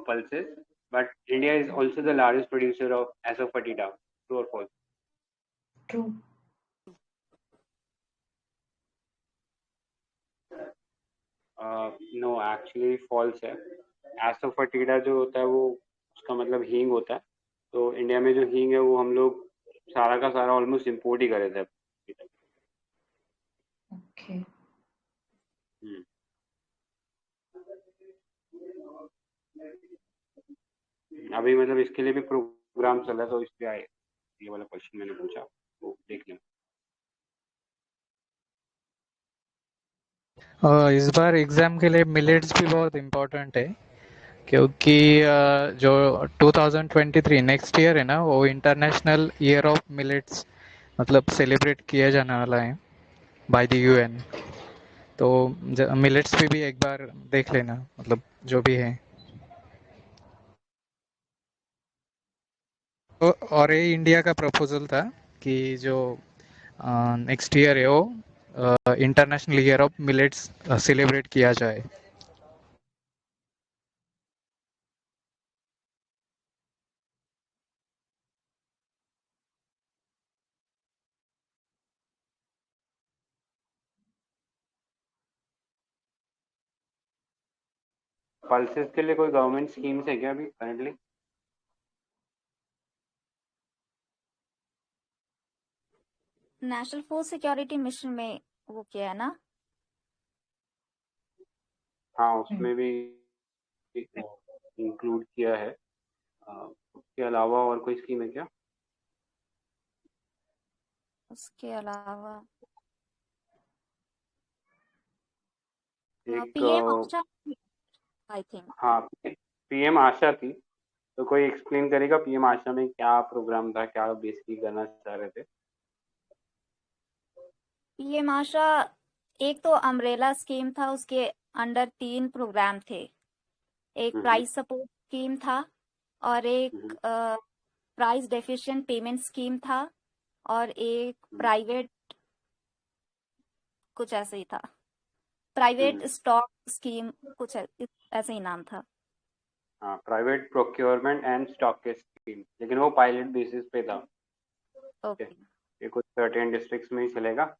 pulses, but India is also the largest producer of asafoetida. True or false? True. No, actually false है। asafoetida जो होता है वो उसका मतलब हींग होता है। तो इंडिया में जो हींग है वो हम लोग सारा का सारा ऑलमोस्ट इम्पोर्ट ही करे थे। ओके। हम्म। अभी मतलब इसके लिए भी प्रोग्राम चल रहा है, तो इसलिए आए ये वाला क्वेश्चन मैंने पूछा, वो देख लें। इस बार एग्ज़ाम के लिए मिलेट्स भी बहुत इम्पोर्टेंट है, क्योंकि जो 2023 नेक्स्ट ईयर है ना, वो इंटरनेशनल ईयर ऑफ मिलेट्स मतलब सेलिब्रेट किया जाने वाला है बाय द यूएन। तो मिलेट्स पे भी एक बार देख लेना, मतलब जो भी है। और ये इंडिया का प्रपोजल था कि जो नेक्स्ट ईयर है वो international year of millets celebrate किया जाए। पल्सेस के लिए कोई गवर्नमेंट स्कीम्स है क्या अभी currently? National food security mission में वो किया है ना। हाँ, उसमें भी इंक्लूड किया है। उसके अलावा और कोई स्कीम है क्या? उसके अलावा एक पीएम आशा, आई थिंक। हाँ, पीएम आशा थी। तो कोई एक्सप्लेन करेगा पीएम आशा में क्या प्रोग्राम था, क्या बेसिकली करना चाह रहे थे? पीएम आशा एक तो अम्ब्रेला स्कीम था, उसके अंडर 3 प्रोग्राम थे। एक हम्म, प्राइस सपोर्ट स्कीम था, और एक हम्म, प्राइस डेफिशिएंट पेमेंट स्कीम था, और एक हम्म, प्राइवेट कुछ ऐसे ही था, हम्म। प्राइवेट स्टॉक स्कीम कुछ ऐसे ही नाम था। हाँ, private procurement and stock scheme, लेकिन वो पायलट बेसिस पे था। ठीक है, ओके। ये कुछ सर्टेन डिस्ट्रिक्ट्स में ही चलेगा,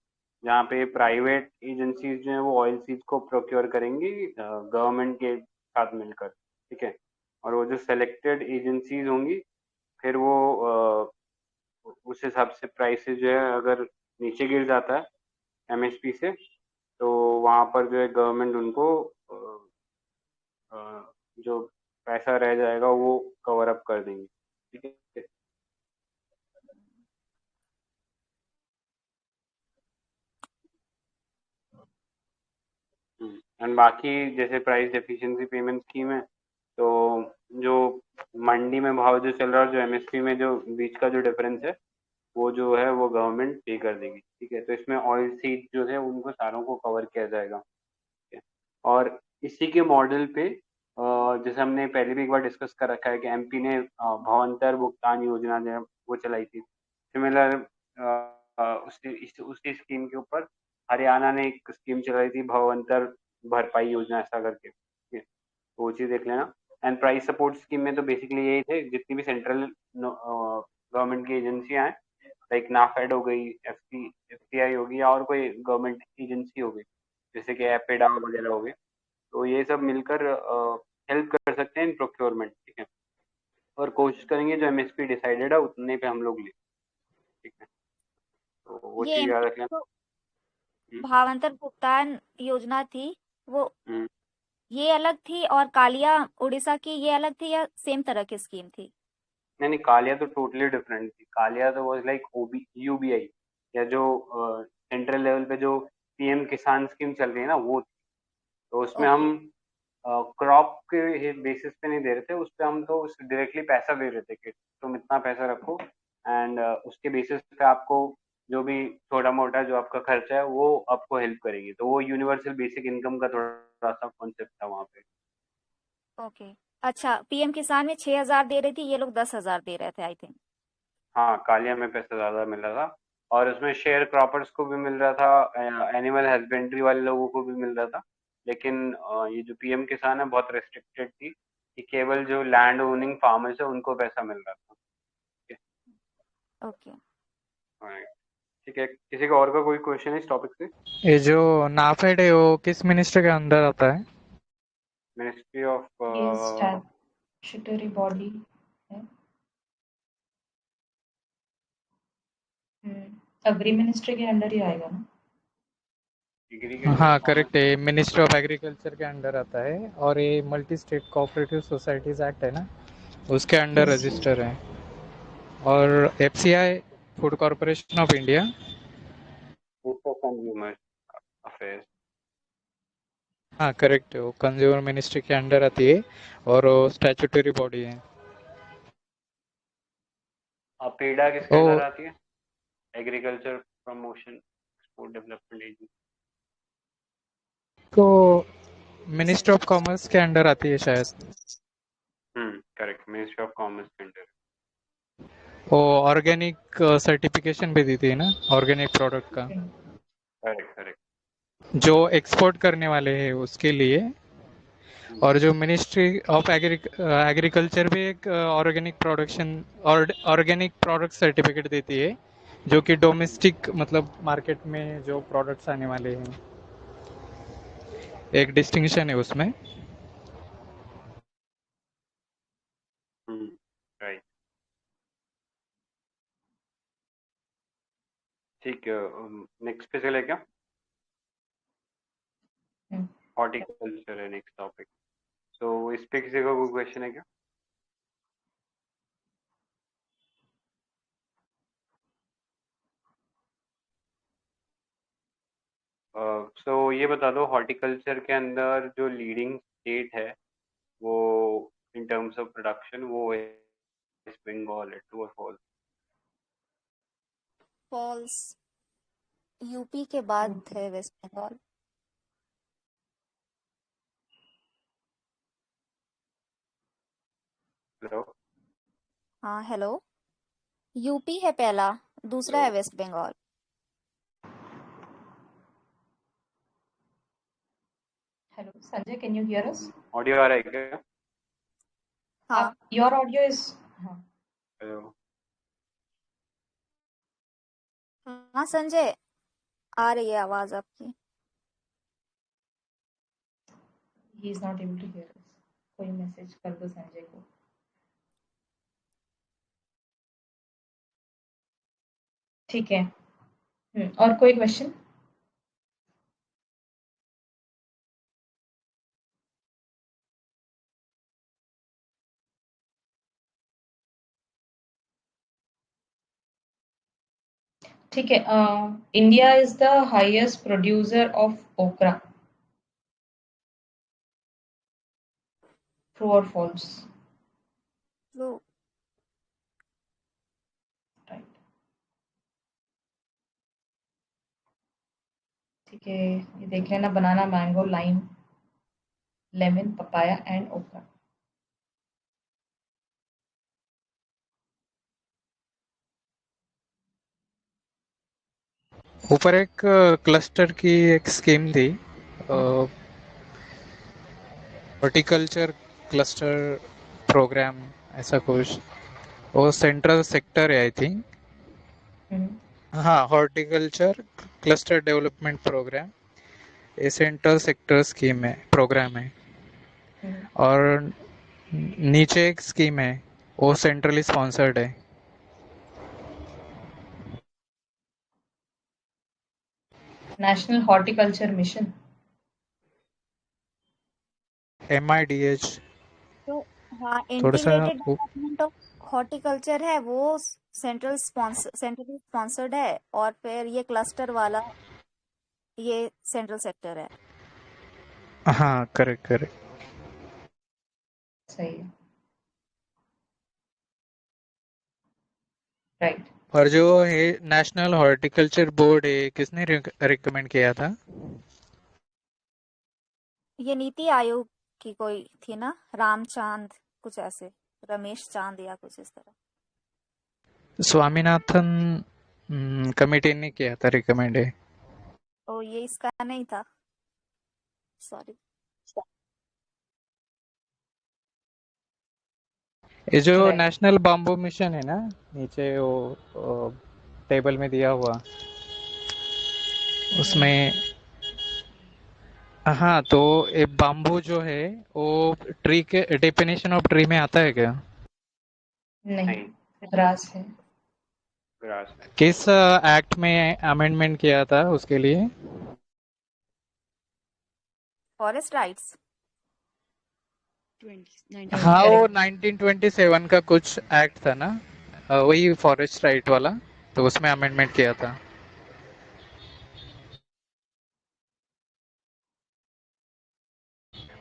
जहाँ पे प्राइवेट एजेंसीज जो है वो ऑयल सीड्स को प्रोक्योर करेंगी गवर्नमेंट के साथ मिलकर। ठीक है, और वो जो सेलेक्टेड एजेंसीज होंगी फिर वो उस हिसाब से प्राइसेस जो है अगर नीचे गिर जाता है एमएसपी से, तो वहाँ पर जो है गवर्नमेंट उनको अ, जो पैसा रह जाएगा वो कवर अप कर देंगी। ठीक है। एंड बाकी जैसे प्राइस डेफिशिएंसी पेमेंट स्कीम है, तो जो मंडी में भाव जो चल रहा है, जो एमएसपी में जो बीच का जो डिफरेंस है, वो जो है वो गवर्नमेंट पे कर देगी। ठीक है, तो इसमें ऑयल सीड जो है उनको सारों को कवर किया जाएगा। ठीक है, और इसी के मॉडल पे जैसे हमने पहले भी एक बार डिस्कस कर रखा है कि एमपी ने भावांतर भुगतान योजना जो है वो चलाई थी। सिमिलर उसी स्कीम के ऊपर हरियाणा ने एक स्कीम चलाई थी, भावांतर भरपाई योजना ऐसा करके। ठीक है, तो वो चीज़ देख लेना। एंड प्राइस सपोर्ट स्कीम में तो बेसिकली यही थे, जितनी भी सेंट्रल गवर्नमेंट की एजेंसियां हैं, लाइक नाफेड हो गई, एफसीआई होगी, या और कोई गवर्नमेंट एजेंसी हो गई जैसे कि एपेडा वगैरह हो गए, तो ये सब मिलकर हेल्प कर सकते हैं इन प्रोक्योरमेंट। ठीक है, और कोशिश करेंगे जो एमएसपी डिसाइडेड है उतने पे हम लोग ले। ठीक है, तो वो ये चीज़ याद एमपी रखना। तो हम्म, भावांतर भुगतान योजना थी वो, हम्म। ये अलग थी, और कालिया उड़ीसा की ये अलग थी, या सेम तरह की स्कीम थी? नहीं नहीं, कालिया तो टोटली डिफरेंट थी। कालिया तो वाज लाइक ओबी यूबीआई, या जो सेंट्रल लेवल पे जो पीएम किसान स्कीम चल रही है ना, वो थी। तो उसमें ओके। हम क्रॉप के बेसिस पे नहीं दे रहे थे, उस पे हम तो डायरेक्टली पैसा दे रहे थे कि तुम इतना पैसा रखो, एंड उसके बेसिस पे आपको जो भी छोटा मोटा जो आपका खर्चा है वो आपको हेल्प करेगी। तो वो यूनिवर्सल बेसिक इनकम का थोड़ा सा कॉन्सेप्ट था वहाँ पे। ओके। अच्छा, पीएम किसान में 6,000 दे रही थी, ये लोग 10,000 दे रहे थे आई थिंक। हाँ, कालिया में पैसा ज्यादा मिल रहा था और उसमें शेयर क्रॉपर्स को भी मिल रहा था, एनिमल हस्बेंड्री वाले लोगों को भी मिल रहा था। लेकिन ये जो पीएम किसान है बहुत रेस्ट्रिक्टेड थी कि केवल जो लैंड ओनिंग फार्मर्स है उनको पैसा मिल रहा था। ठीक ओके। है हाँ, ठीक है, किसी का और का कोई क्वेश्चन इस टॉपिक से? ये जो नाफेड है वो किस मिनिस्टर के अंदर आता है? मिनिस्ट्री ऑफ ये स्टैट्यूटरी बॉडी है। अग्री मिनिस्ट्री के अंडर ही आएगा ना? एग्रीकल्चर हाँ कॉमर्स। करेक्ट है, मिनिस्ट्री ऑफ एग्रीकल्चर के अंडर आता है और ये multi state cooperative societies act है ना, उसके अंडर Yes. रजिस्टर है। और FCI, food corporation of India, for consumer affairs. हाँ करेक्ट है, वो कंज्यूमर मिनिस्ट्री के अंडर आती है और वो स्टैट्यूटरी बॉडी है। पेड़ा किसके ओ अंडर आती है? Agriculture promotion export development agency. तो मिनिस्ट्री ऑफ कॉमर्स के अंडर आती है शायद। करेक्ट, मिनिस्ट्री ऑफ कॉमर्स के अंडर। वो ऑर्गेनिक सर्टिफिकेशन भी देती है ना, ऑर्गेनिक प्रोडक्ट का, करेक्ट करेक्ट। जो एक्सपोर्ट करने वाले हैं उसके लिए। और जो मिनिस्ट्री ऑफ एग्रीकल्चर भी एक ऑर्गेनिक प्रोडक्शन और ऑर्गेनिक प्रोडक्ट सर्टिफिकेट देती है, जो कि डोमेस्टिक मतलब मार्केट में जो प्रोडक्ट्स आने वाले हैं, एक डिस्टिंक्शन है उसमें। राइट, ठीक है। नेक्स्ट पे चले क्या? हॉर्टिकल्चर है नेक्स्ट टॉपिक। सो इस पे किसी का कोई क्वेश्चन है क्या? सो ये बता दो, हॉर्टिकल्चर के अंदर जो लीडिंग स्टेट है वो इन टर्म्स ऑफ प्रोडक्शन वो है वेस्ट बंगाल है, ट्रू और फॉल्स? फॉल्स। यूपी के बाद है वेस्ट बंगाल। हेलो हाँ हेलो। यूपी है पहला, दूसरा है West Bengal. Hello, Sanjay, can you hear us? Audio आ रहा है क्या? हाँ Your audio is. हेलो हाँ संजय, आ रही है आवाज आपकी। He is not able to hear us. कोई मैसेज कर दो संजय को। ठीक है। और कोई क्वेश्चन? ठीक है। India is the highest producer of okra, true और फॉल्स? ट्रू। राइट, ठीक है। ये देख लेना, banana, mango, lime, lemon, papaya and okra. ऊपर एक क्लस्टर की एक स्कीम थी, हॉर्टिकल्चर क्लस्टर प्रोग्राम, ऐसा कुछ। वो सेंट्रल सेक्टर है आई थिंक। हाँ, हॉर्टिकल्चर क्लस्टर डेवलपमेंट प्रोग्राम, ये सेंट्रल सेक्टर स्कीम है, प्रोग्राम है। और नीचे एक स्कीम है, वो सेंट्रली स्पॉन्सर्ड है। National horticulture mission, MIDH। तो हाँ, थोड़ा सा इंटीग्रेटेड डेवलपमेंट ऑफ हॉर्टिकल्चर है वो, सेंट्रली स्पॉन्सर्ड है। और फिर ये क्लस्टर वाला, ये सेंट्रल सेक्टर है। हाँ करेक्ट करेक्ट। सही है। राइट, और जो है नेशनल हॉर्टिकल्चर बोर्ड है, किसने रिकमेंड किया था? ये नीति आयोग की कोई थी ना, रामचांद कुछ ऐसे, रमेश चांद या कुछ इस तरह। स्वामीनाथन कमेटी ने किया था रिकमेंड है। ओ ये इसका नहीं था, सॉरी। ये जो Right. नेशनल बाम्बू मिशन है ना, नीचे वो टेबल में दिया हुआ, उसमें हाँ, तो ये बाम्बू जो है वो ट्री के डेफिनेशन ऑफ ट्री में आता है क्या? नहीं, नहीं, ग्रास है। ग्रास। किस एक्ट में अमेंडमेंट किया था उसके लिए? Forest rights. 19 हाँ, वो Correct. 1927 का कुछ एक्ट था ना, वही फॉरेस्ट राइट वाला, तो उसमें अमेंडमेंट किया था।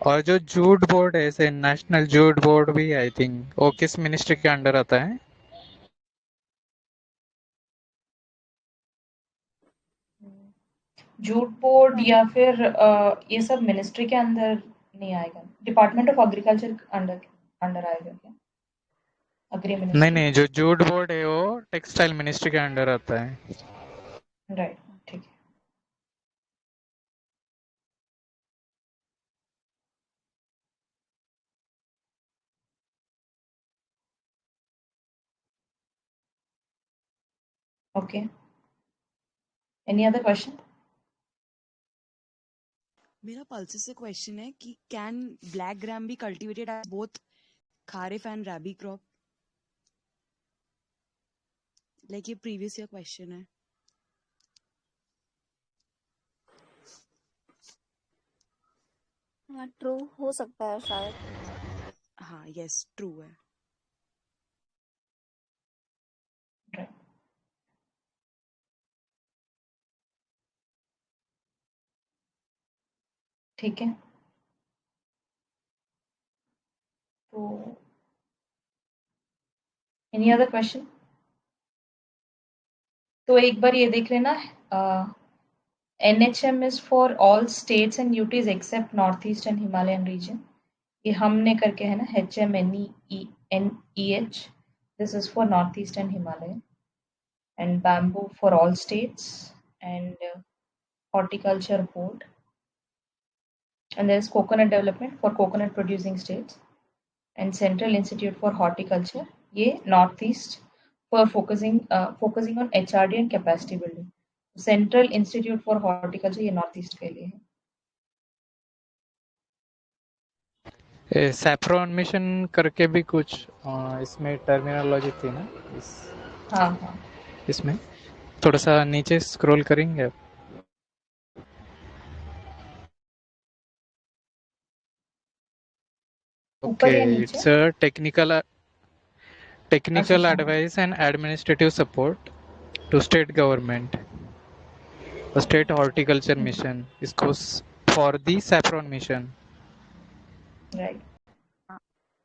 और जो जूट बोर्ड है, ऐसे नेशनल जूट बोर्ड भी, आई थिंक वो किस मिनिस्ट्री के अंडर आता है? जूट बोर्ड या फिर ये सब मिनिस्ट्री के अंदर नहीं आएगा, department of agriculture under under आएगा क्या? अग्री नहीं मिनिस्ट्री। नहीं, जो जूट बोर्ड है वो टेक्सटाइल मिनिस्ट्री के अंडर आता है। राइट, ठीक है। Okay, any other question? मेरा पल्सेस से क्वेश्चन है कि can black gram be cultivated as both kharif and rabi crop? Like ये प्रीवियस ईयर क्वेश्चन है। हाँ ट्रू हो सकता है शायद। हाँ यस ट्रू है। ठीक है, तो एनी अदर क्वेश्चन? तो एक बार ये देख लेना, NHM is for all states and UTs except Northeast and Himalayan region. ये हमने करके है ना, HMNEH. This is for Northeast and Himalayan. And bamboo for all states, and horticulture board. And there is coconut development for coconut producing states, and Central Institute for Horticulture. ये Northeast for focusing on HRD and capacity building. Central Institute for Horticulture ये Northeast के लिए है। Saffron mission करके भी कुछ इसमें terminology थी ना, हाँ हाँ, इसमें थोड़ा सा नीचे स्क्रॉल करेंगे आप? ऊपर ओके, या नीचे? इट्स अ टेक्निकल अच्छा अच्छा, advice and administrative support to state government, a state horticulture mission, इसको for the saffron mission. Right.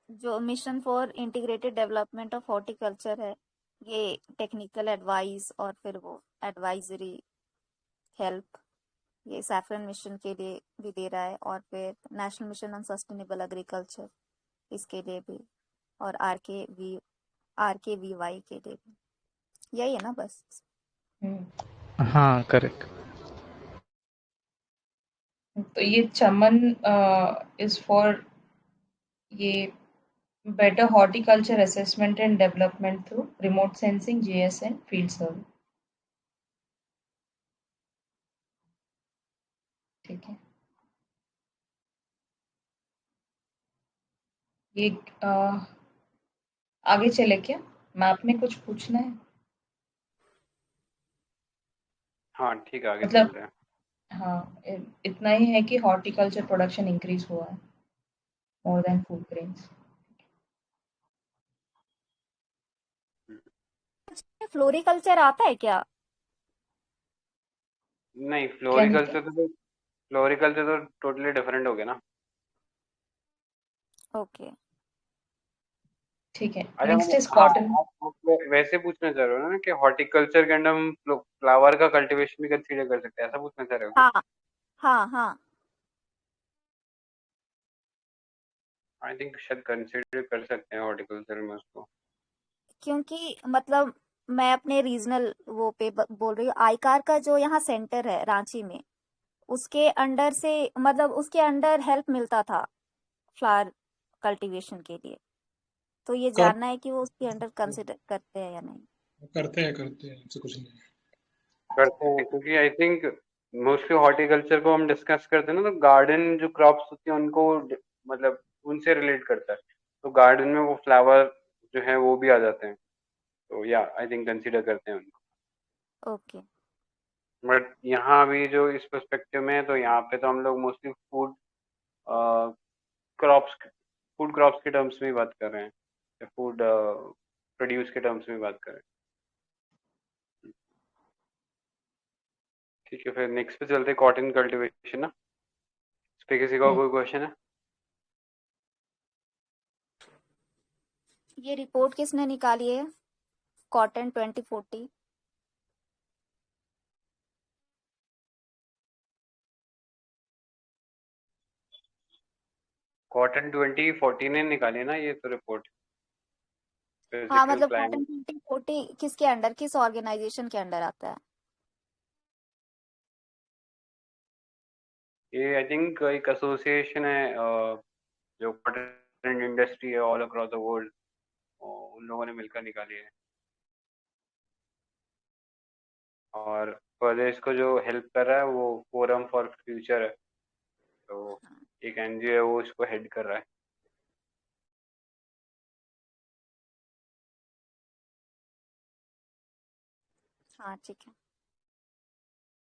जो mission for integrated development of horticulture है, ये टेक्निकल एडवाइस और फिर वो एडवाइजरी हेल्प, ये सैफरन मिशन के लिए भी दे रहा है, और फिर national mission on sustainable agriculture इसके लिए भी, और RKVY के लिए भी। यही है ना बस? हाँ करेक्ट। तो ये चमन इज फॉर ये better horticulture assessment and development through remote sensing, GSN, field survey. ठीक है, ये आगे चले क्या? मैप में कुछ पूछना है? हाँ ठीक है, आगे मतलब चलते हैं। हाँ, इतना ही है कि हॉर्टिकल्चर प्रोडक्शन इंक्रीज हुआ है more than food grains. Floriculture आता है क्या? नहीं, क्या नित्य? फ्लोरिकल्चर तो टोटली डिफरेंट हो गया ना। ओके। ठीक है, अच्छा नेक्स्ट इज हाँ, कॉटन। आप वैसे पूछना चाह रहे हो ना कि हॉर्टिकल्चर के अंदर हम फ्लावर का कल्टीवेशन भी कंसीडर कर सकते हैं, ऐसा पूछना चाह रहे हो क्या? हाँ हाँ हाँ। आई थिंक शायद कंसीडर कर सकते हैं हॉर्टिकल्चर में उसको। क्योंकि मतलब मैं अपने रीजनल वो पे बोल रही हूँ, आईकार का जो यहाँ सेंटर है रांची में, उसके अंडर से मतलब उसके अंडर हेल्प मिलता था फ्लावर कल्टीवेशन के लिए। तो ये कर जानना है कि वो उसके अंडर कंसिडर करते हैं या नहीं। करते हैं ऐसे कुछ नहीं। करते हैं क्योंकि आई थिंक मोस्टली हॉर्टिकल्चर को हम डिस्कस करते हैं ना, तो गार्डन जो क्रॉप्स होती हैं उनको मतलब उनसे रिलेट करता है, तो गार्डन में वो फ्लावर जो है वो भी आ जाते हैं, तो या आई थिंक कंसीडर करते हैं उनको। ओके। बट यहाँ भी जो इस पर्सपेक्टिव में है, तो यहाँ पे तो हम लोग मोस्टली क्रॉप्स फूड क्रॉप्स के टर्म्स में ही बात कर रहे हैं, या फूड प्रोड्यूस के टर्म्स में बात कर रहे हैं। ठीक है, फिर नेक्स्ट पे चलते हैं, कॉटन कल्टीवेशन ना। इस पे किसी का कोई क्वेश्चन है? ये रिपोर्ट किसने निकाली है, कॉटन 2040? कॉटन 2040 ने निकाली ना ये तो रिपोर्ट, हाँ फिजिकल मतलब क्लाइमेट। कॉटन 2040 किसके अंडर, किस ऑर्गेनाइजेशन के अंडर आता है? ये आई थिंक एक एसोसिएशन है जो कॉटन इंडस्ट्री है ऑल अक्रॉस द वर्ल्ड, उन लोगों ने मिलकर निकाली है। और फर्दर इसको जो हेल्प कर रहा है वो फोरम फॉर फ्यूचर है, तो एक एनजीओ है वो इसको हेड कर रहा है। हाँ ठीक है।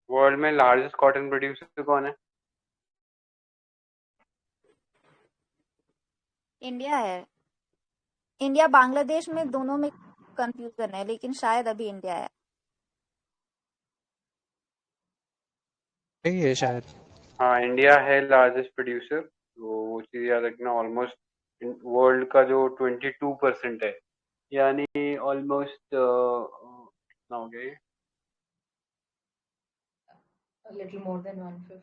वर्ल्ड में लार्जेस्ट कॉटन प्रोड्यूसर कौन है? इंडिया है। इंडिया बांग्लादेश में दोनों में कंफ्यूजन है, लेकिन शायद अभी इंडिया है। यही है शायद। हाँ, इंडिया है लार्जेस्ट प्रोड्यूसर, तो वो चीज़ याद रखना। ऑलमोस्ट वर्ल्ड का जो 22% है, यानी ऑलमोस्ट कितना हो गया ये? A little more than 1/5.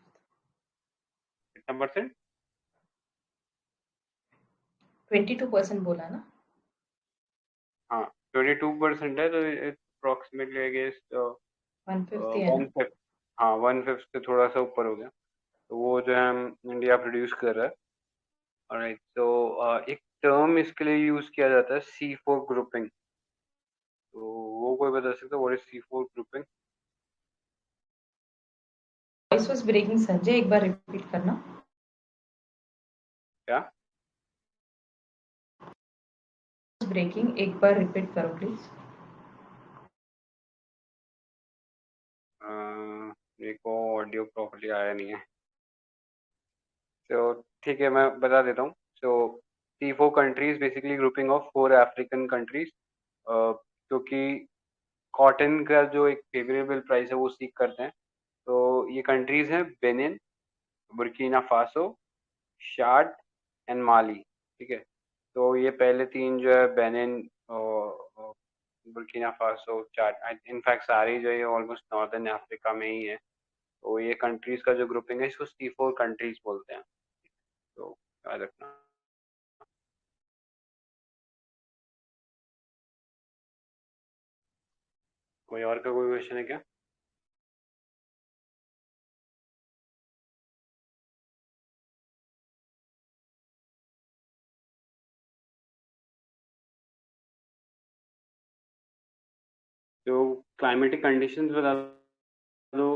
कितना परसेंट? 22% बोला ना? हाँ 22% है, तो अप्रोक्सीमेटली आई गेस 1/5 ही है वन ना? फिफ्थ। हाँ 1/5 से थोड़ा सा ऊपर हो गया, तो वो जो है इंडिया प्रोड्यूस कर रहा है। ऑलराइट, तो एक टर्म इसके लिए यूज किया जाता है C4 ग्रुपिंग, तो वो कोई बता सकता है what is C4 grouping? Voice was breaking Sanjay, एक बार रिपीट करना। क्या? ब्रेकिंग, एक बार रिपीट करो प्लीज। मेरे को ऑडियो प्रॉपर्ली आया नहीं है, तो ठीक है मैं बता देता हूँ। सो C4 countries basically grouping of 4 African countries, क्योंकि कॉटन का जो एक फेवरेबल प्राइस है वो सीख करते हैं। तो ये कंट्रीज हैं बेनिन, बुर्किना फासो, शाद एंड माली। ठीक है, तो ये पहले तीन जो है बेनिन, बुर्किना फासो, चाद, इनफैक्ट सारी जो है ऑलमोस्ट नॉर्दर्न अफ्रीका में ही है। तो ये कंट्रीज का जो ग्रुपिंग है इसको C4 कंट्रीज बोलते हैं, तो याद रखना। कोई और का कोई क्वेश्चन है क्या? तो क्लाइमेटिक कंडीशंस बता दो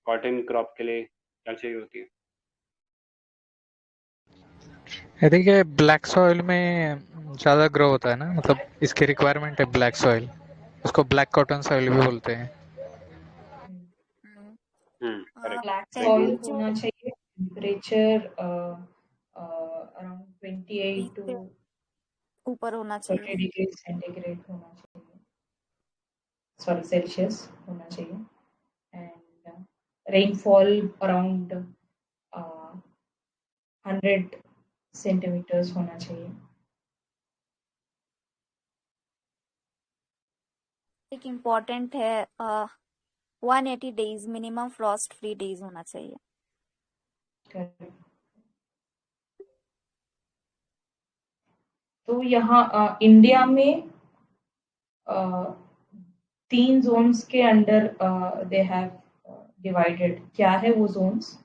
कॉटन क्रॉप के लिए क्या चाहिए होती है? आई थिंक ये ब्लैक सॉइल में ज़्यादा ग्रो होता है ना, मतलब इसकी रिक्वायरमेंट है ब्लैक सॉइल, उसको ब्लैक कॉटन सॉइल भी बोलते हैं। Correct. Black very soil good. होना चाहिए, टेम्परेचर अराउंड 28 to ऊपर होना 30 चाहिए। डिग्री सेंटीग्रेड होना चाहिए, सॉरी सेल्सियस होना चाहिए। एंड रेनफॉल अराउंड 100 सेंटीमीटर्स होना चाहिए। एक इम्पोर्टेंट है 180 days minimum Frost free days होना चाहिए। Correct. तो यहाँ इंडिया में 3 जोन्स के अंडर दे हैव डिवाइडेड। क्या है वो जोन्स?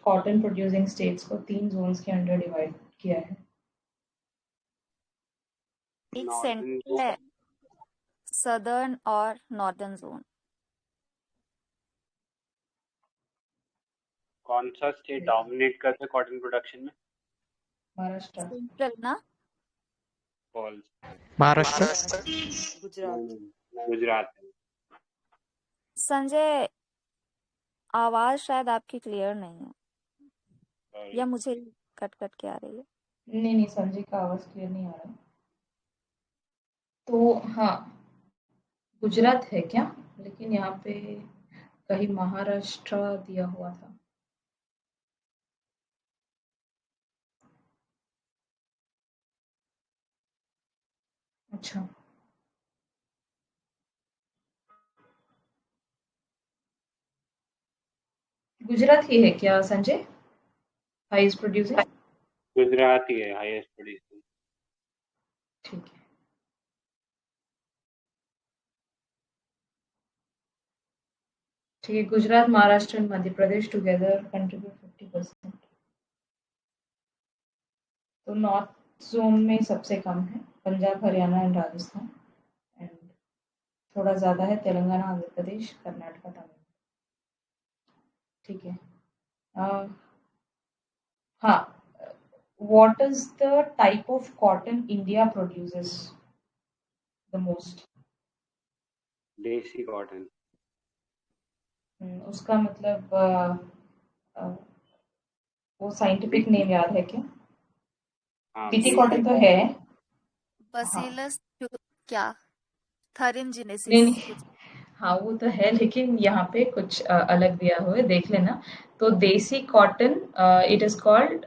कॉटन प्रोड्यूसिंग स्टेट्स को 3 जोन्स के अंडर डिवाइड किया है। एक नॉर्दर्न सेंट्रल है, सदर्न और नॉर्दर्न जोन। कौन सा स्टेट डोमिनेट करता है कॉटन प्रोडक्शन में? महाराष्ट्र। सेंट्रल ना, फॉल्स। महाराष्ट्र। गुजरात। गुजरात है। संजय आवाज शायद आपकी क्लियर नहीं है Sorry. या मुझे कट कट के आ रही है। नहीं, संजय का आवाज क्लियर नहीं आ रहा। तो हाँ, गुजरात है क्या? लेकिन यहाँ पे कहीं महाराष्ट्र दिया हुआ था। अच्छा, गुजरात ही है क्या संजय? Highest producing? गुजरात ही है हाईएस्ट प्रोड्यूसिंग। ठीक है। ठीक है, Gujarat, Maharashtra and Madhya Pradesh together contribute 50%। तो नॉर्थ जोन में सबसे कम है पंजाब, हरियाणा एंड राजस्थान, एंड थोड़ा ज़्यादा है तेलंगाना, आंध्र प्रदेश, कर्नाटका, तमिलनाडु। ठीक है। हाँ, what is the type of cotton India produces the most? देसी कॉटन। उसका मतलब वो साइंटिफिक नेम याद है क्या? हाँ, बीटी देसी कॉटन तो है। हाँ, बसीलस क्या थरिम नहीं जिनेसिस नहीं, कुछ। हाँ वो तो है, लेकिन यहाँ पे कुछ अलग दिया हुआ है, देख लेना। तो desi cotton it is called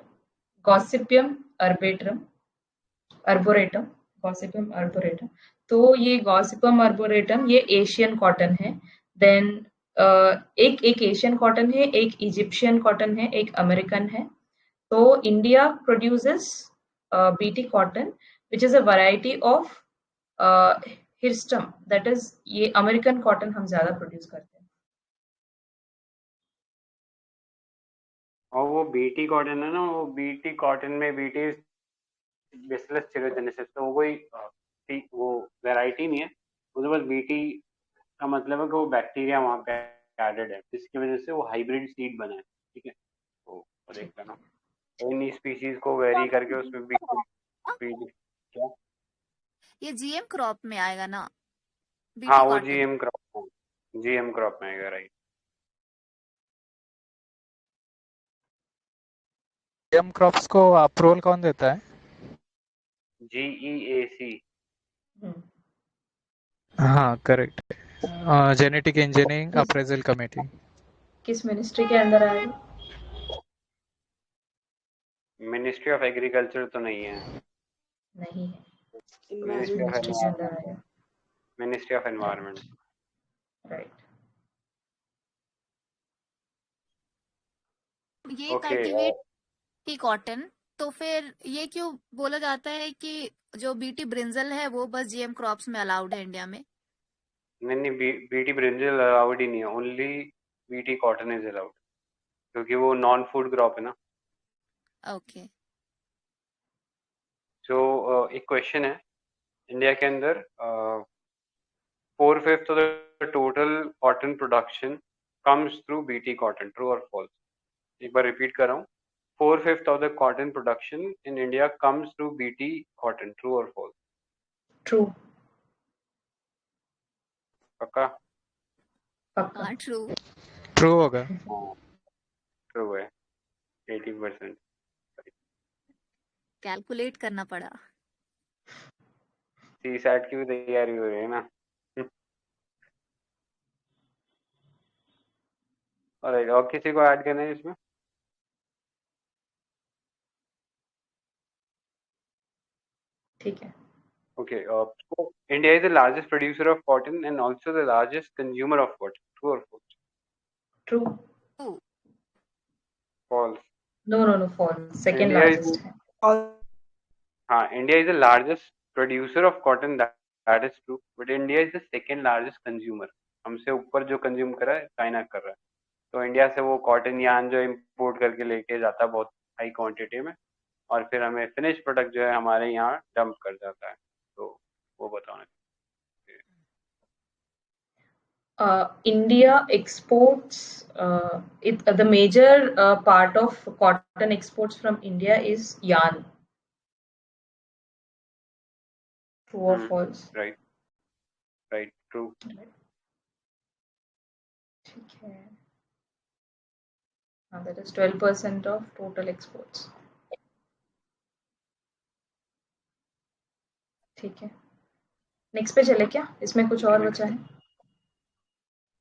gossypium arboreum arboreum, gossypium arboreum. तो ये गॉसिपियम अर्बोरेटम ये एशियन कॉटन है। देन एक एशियन कॉटन है, एक इजिप्शियन कॉटन है, एक अमेरिकन है। तो India produces BT cotton which is a variety of hirsutum, that is ये अमेरिकन कॉटन हम ज्यादा प्रोड्यूस करते हैं। और वो बीटी कॉटन है ना, वो बीटी कॉटन में बीटी बेसिलस स्टीरोजेनेसिस, तो वो कोई वो वैरायटी नहीं है, वो तो बस बीटी का मतलब है कि वो बैक्टीरिया वहाँ पे एडेड है, जिसकी वजह से वो हाइब्रिड सीड बना है। ठीक है, तो वो देख लेना। इन स्पीशीज को वेरी करके उसमें भी क्या? ये जीएम क्रॉप में आएगा ना हाँ, बीटी वो कॉटन? जीएम क्रॉप में आएगा, राइट। जीएम क्रॉप्स को अप्रूवल कौन देता है? GEAC। हाँ correct, genetic engineering appraisal committee. किस मिनिस्ट्री के अंदर आएगा? मिनिस्ट्री ऑफ एग्रीकल्चर तो नहीं है। नहीं है, मिनिस्ट्री ऑफ मिनिस्ट्री के अंदर आएगा। Ministry of environment. राइट। ये ओके। कल्टीवेट टी कॉटन, तो फिर ये क्यों बोला जाता है कि जो बीटी ब्रिंजल है वो बस जीएम क्रॉप्स में अलाउड है इंडिया में? नहीं, बीटी ब्रिंजल अलाउड ही नहीं है, only BT cotton is allowed, क्योंकि वो नॉन फूड क्रॉप है ना। ओके। जो एक क्वेश्चन है, इंडिया के अंदर 4/5 of the total cotton production comes through BT cotton, true or false? एक बार रिपीट कर रहा हूँ, 4/5 of the cotton production in India comes through BT cotton, true or false? True. पक्का? पक्का। हाँ ट्रू। ट्रू होगा। हाँ, ट्रू है, 80%। कैलकुलेट करना पड़ा। CSAT की भी तैयारी हो रही है ना। और किसी को ऐड करना है इसमें? ठीक है। Okay. So India is the largest producer of cotton and also the largest consumer of cotton. True or false? True. True. False. No, false. Second India is largest है. India is the largest producer of cotton. That is true. But India is the second largest consumer. हमसे ऊपर जो consume कर रहा है China कर रहा है. तो इंडिया से वो कॉटन यार्न जो इम्पोर्ट करके लेके जाता है बहुत हाई क्वांटिटी में और फिर हमें फिनिश प्रोडक्ट जो है हमारे यहाँ डंप कर जाता है. तो वो बताओ. India exports the major part of cotton exports from India is yarn. True or false? Right. True. ठीक है. That is 12% of total exports. ठीक है. नेक्स्ट पे चले क्या? इसमें कुछ और बचा है?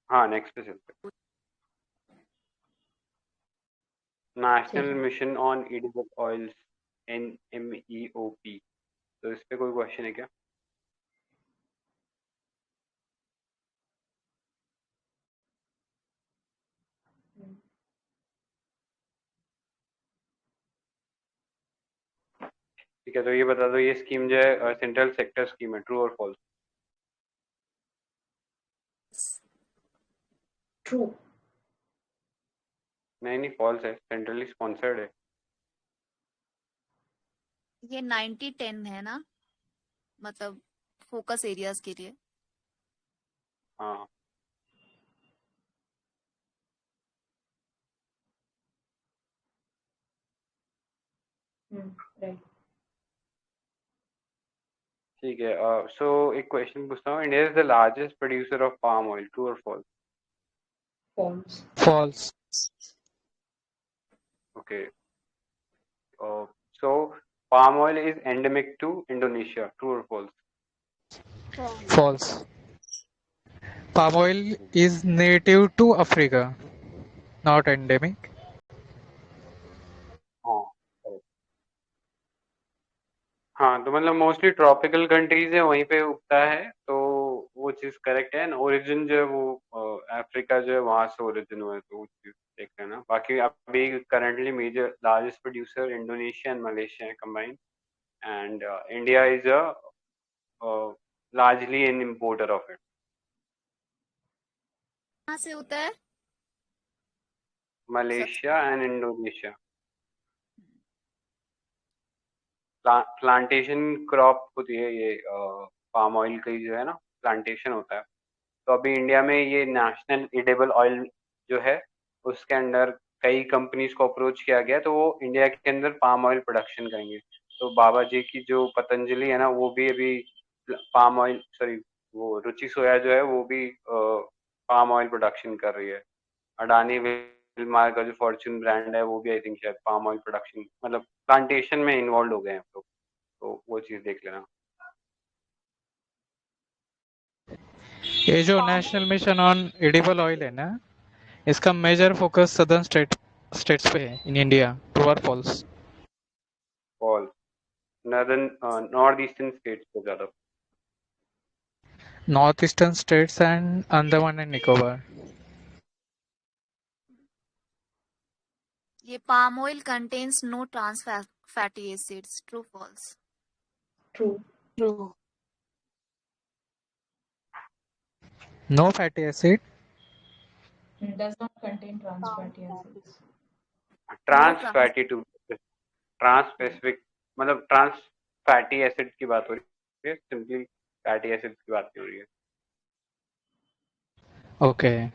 हाँ, नेक्स्ट पे चलते हैं. National mission on edible oils NMEOP. तो इस पे कोई क्वेश्चन है क्या? ठीक है, तो ये बता दो, ये स्कीम जो है सेंट्रल सेक्टर स्कीम है. ट्रू और फॉल्स? ट्रू. नहीं फॉल्स है. सेंट्रली स्पॉन्सर्ड है. ये 90-10 है ना, मतलब फोकस एरियाज के लिए. हाँ. राइट. ठीक है. सो एक क्वेश्चन पूछता हूँ. India is the largest producer of palm oil. True और false? False. False. Okay. So palm oil is endemic to Indonesia. True or false? False. Palm oil is native to Africa, not endemic. हाँ, तो मतलब mostly tropical countries है वहीं पे उगता है, तो वो चीज करेक्ट है. ओरिजिन जो है वो अफ्रीका जो है वहां से ओरिजिन हुआ है, तो वो चीज देख लेना. बाकी अभी currently major largest producer Indonesia and Malaysia है combined, and India is a largely an importer of it. कहाँ से होता है? Malaysia and Indonesia. Plantation crop होती है ये पाम ऑयल की जो है ना, प्लांटेशन होता है. तो अभी इंडिया में ये नेशनल एडिबल ऑयल जो है उसके अंडर कई कंपनीज को अप्रोच किया गया, तो वो इंडिया के अंदर पाम ऑयल प्रोडक्शन करेंगे. तो बाबा जी की जो पतंजलि है ना, वो भी अभी पाम ऑयल वो रुचि सोया जो है वो भी पाम ऑयल प्रोडक्शन कर रही है. अडानी विल्मार का जो फॉर्च्यून ब्रांड है वो भी आई थिंक शायद पाम ऑयल प्रोडक्शन मतलब प्लांटेशन में इन्वॉल्व हो गए हैं. तो वो चीज देख लेना. ये जो national mission on edible oil है ना, इसका मेजर फोकस सदर्न स्टेट्स पे है इन इंडिया. ट्रू और false? False. North eastern states पे ज्यादा. North eastern states and Andaman and Nicobar. ये palm oil contains no trans fatty acids. True false? True. True. No fatty acid. It does not contain trans fatty acids. Trans fatty to trans specific मतलब trans fatty acid की बात हो रही है, simply fatty acid की बात नहीं हो रही है. Okay.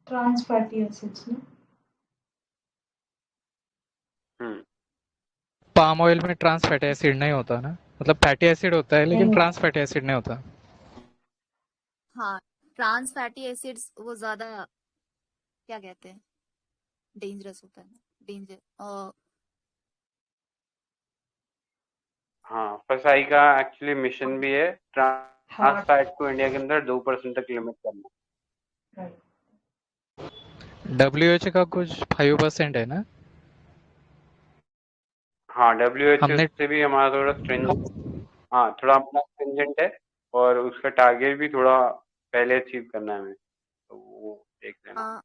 Trans fatty acids, no? Palm oil में ट्रांस फैटी एसिड नहीं होता ना, मतलब फैटी एसिड होता है लेकिन नहीं. ट्रांस फैटी एसिड नहीं होता. हाँ, ट्रांस फैटी एसिड्स वो ज्यादा क्या कहते हैं, डेंजरस होता है. डेंजर. हाँ, फसाई का एक्चुअली मिशन भी है ट्रांस फैट को इंडिया के अंदर 2% तक लिमिट करना. WHO का कुछ 5% है ना. हाँ, WHO हमने से भी हमारा थोड़ा हाँ, थोड़ा अपना स्ट्रिंजेंट है और उसका टारगेट भी थोड़ा पहले अचीव करना है हमें, तो वो देख लेना। आ,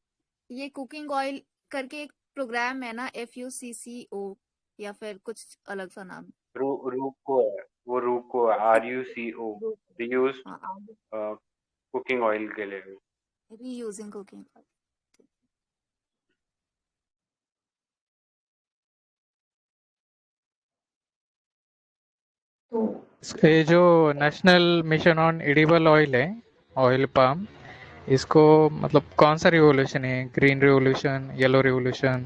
ये कुकिंग ऑयल करके एक प्रोग्राम है ना, FUCCO, या फिर कुछ अलग सा नाम? रूको है, वो रूको है, RUCO, रीयूज कुकिंग ऑयल के लिए। Reusing cooking oil. तो ये जो national mission on edible oil है, ऑयल पाम, इसको मतलब कौन सा रिवोल्यूशन है? Green revolution, yellow revolution,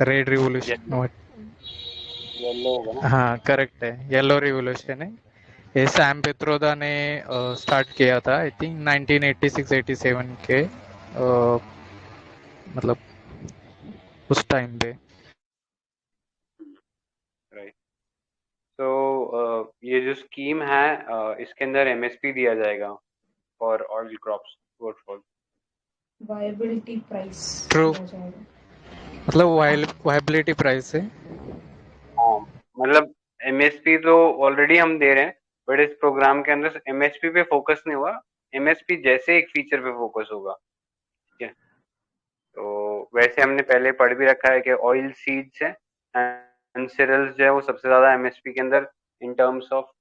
red revolution? Yellow होगा ना? हाँ करेक्ट है, येलो रिवोल्यूशन है। ये सैम पित्रोदा ने स्टार्ट किया था, आई थिंक 1986-87 के मतलब उस टाइम पे। राइट। तो ये जो स्कीम है इसके अंदर MSP दिया जाएगा for oil crops portfolio. Viability price true, दिया जाएगा। मतलब वायबिलिटी प्राइस है। हाँ, मतलब MSP तो ऑलरेडी हम दे रहे हैं, बट इस प्रोग्राम के अंदर MSP पे फोकस नहीं हुआ, MSP जैसे एक फीचर पे फोकस होगा। ठीक है, तो वैसे हमने पहले पढ़ भी रखा है कि ऑयल सीड्स है एंड सिरल्स जो है वो सबसे ज्यादा MSP के अंदर इन टर्म्स ऑफ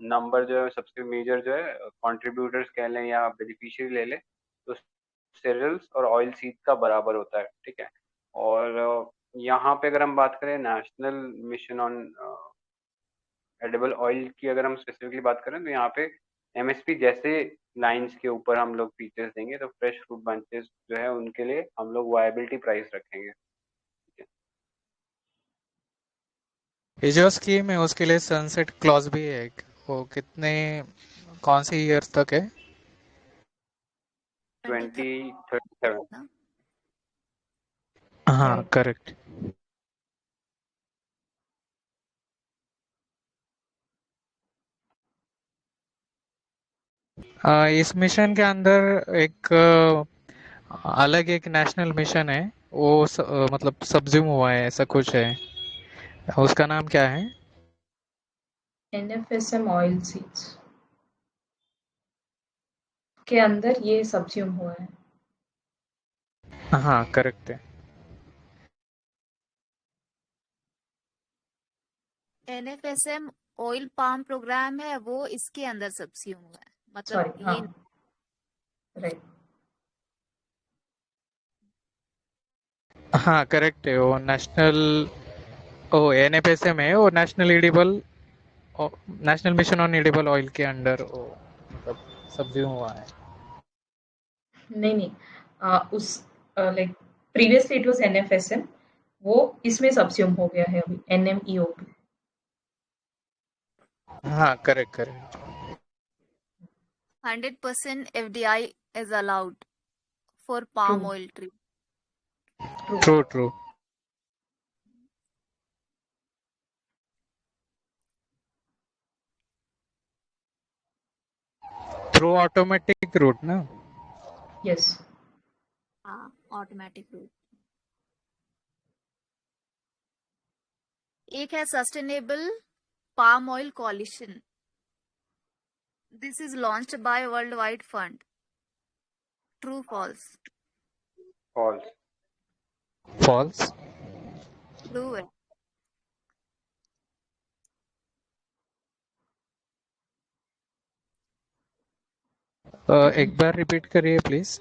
नंबर जो है सबसे मेजर जो है कंट्रीब्यूटर्स कह लें या बेनिफिशियरी ले लें, तो सिरल्स और ऑयल सीड का बराबर होता है। ठीक है, और यहाँ पे अगर हम बात करें national mission on edible oil की, अगर हम स्पेसिफिकली बात करें तो यहाँ पे MSP जैसे लाइंस के ऊपर हम लोग फीचर्स देंगे, तो फ्रेश फ्रूट बंचेस जो है उनके लिए हम लोग वायबिलिटी प्राइस रखेंगे। ठीक है, ये जो स्कीम है उसके लिए सनसेट क्लॉज भी है एक। वो कितने, कौन से ईयर तक है? 2037। ना? हाँ राइट। करेक्ट। इस मिशन के अंदर एक अलग एक नेशनल मिशन है, वो मतलब सब्ज्यूम हुआ है, ऐसा कुछ है, उसका नाम क्या है? NFSM ऑयल सीड्स के अंदर ये सब्ज्यूम हुआ है। हाँ करेक्ट है। NFSM ऑयल पाम प्रोग्राम है, वो इसके अंदर सब्स्यूम हुआ है, मतलब सॉरी, ये हाँ, राइट। हाँ करेक्ट है, वो नेशनल, ओ NFSM है, वो national edible, national mission on edible oil के अंडर वो मतलब सब्ज्यूम हुआ है। नहीं, नहीं, उस like previously it was NFSM, वो इसमें सब्स्यूम हो गया है अभी NMEOP। हाँ correct correct. 100% FDI is allowed for true, palm oil tree. True. True true. Through automatic route ना? यस। हाँ, ऑटोमेटिक रूट। एक है sustainable palm oil coalition. This is launched by World Wide Fund. True, false? False. False. True है। एक बार repeat करिए please.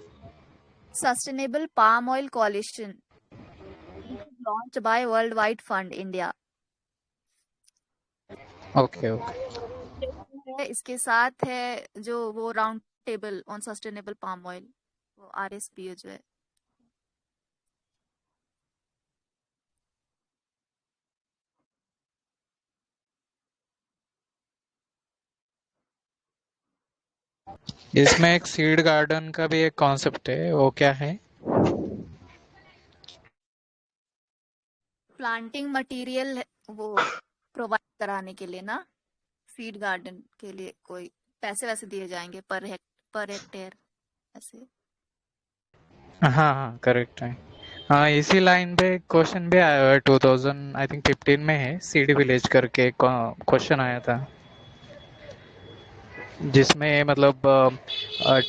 Sustainable Palm Oil Coalition. This is launched by World Wide Fund India. Okay okay. है इसके साथ है जो वो round table on sustainable palm oil, वो RSPO जो है। इसमें एक सीड गार्डन का भी एक कॉन्सेप्ट है, वो क्या है? प्लांटिंग मटेरियल वो प्रोवाइड कराने के लिए ना, सीड गार्डन के लिए कोई पैसे वैसे दिए जाएंगे पर हेक्टेयर ऐसे। हाँ हाँ करेक्ट है। हाँ, इसी लाइन पे क्वेश्चन भी आया हुआ है 2000 आई थिंक 15 में है, सीड विलेज करके क्वेश्चन आया था, जिसमें मतलब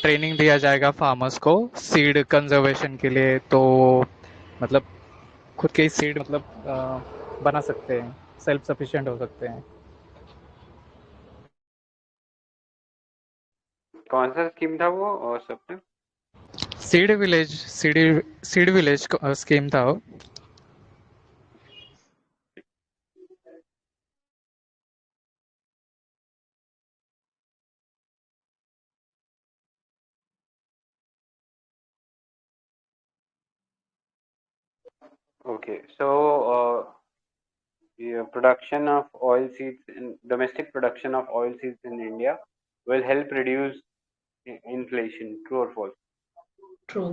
ट्रेनिंग दिया जाएगा फार्मर्स को सीड कंजर्वेशन के लिए, तो मतलब खुद के ही सीड मतलब बना सकते हैं, सेल्फ सफिशिएंट हो सकते हैं। कौन सा स्कीम था वो और सब पे? सीड विलेज स्कीम था वो। Okay, so yeah, production of oil seeds in domestic production of oil seeds in India will help reduce inflation. True or false? True.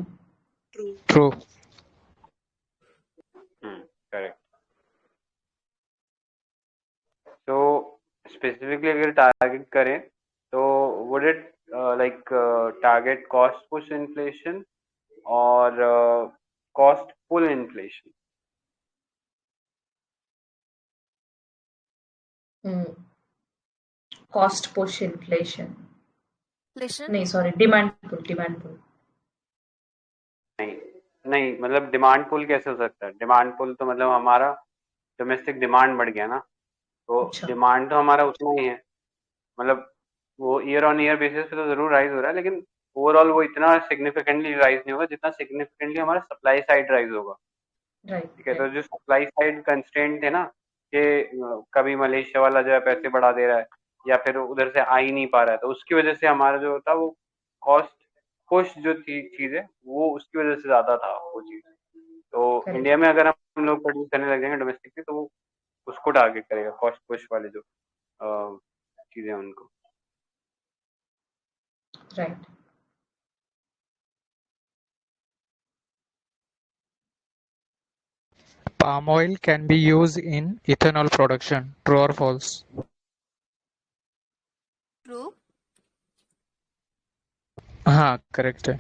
True. Correct. So specifically अगर target करें तो would it target cost push inflation or cost pull inflation? Cost push inflation. Inflation? नहीं, sorry, demand pull, demand pull. नहीं नहीं, मतलब demand पुल कैसे हो सकता है? डिमांड पुल तो मतलब हमारा डोमेस्टिक डिमांड बढ़ गया ना, तो अच्छा, डिमांड तो हमारा उतना ही है, मतलब वो ईयर ऑन ईयर बेसिस पे तो जरूर राइज हो रहा है, लेकिन ओवरऑल वो इतना सिग्निफिकेंटली राइज नहीं होगा जितना सिग्निफिकेंटली हमारा सप्लाई साइड राइज होगा। right, ठीक है, तो right, जो सप्लाई साइड कंस्ट्रेंट है ना, कि कभी मलेशिया वाला जो है पैसे बढ़ा दे रहा है या फिर उधर से आ ही नहीं पा रहा है, तो उसकी वजह से हमारा जो होता है वो कॉस्ट पुश जो थी चीज है वो उसकी वजह से ज्यादा था वो चीज। तो correct, इंडिया में अगर हम लोग प्रोड्यूस करने लग जाएंगे डोमेस्टिकली तो वो उसको टारगेट करेगा, कॉस्ट पुश वाले जो चीजें हैं उनको। right. Palm oil can be used in ethanol production. True or false? True. हाँ, करेक्ट है।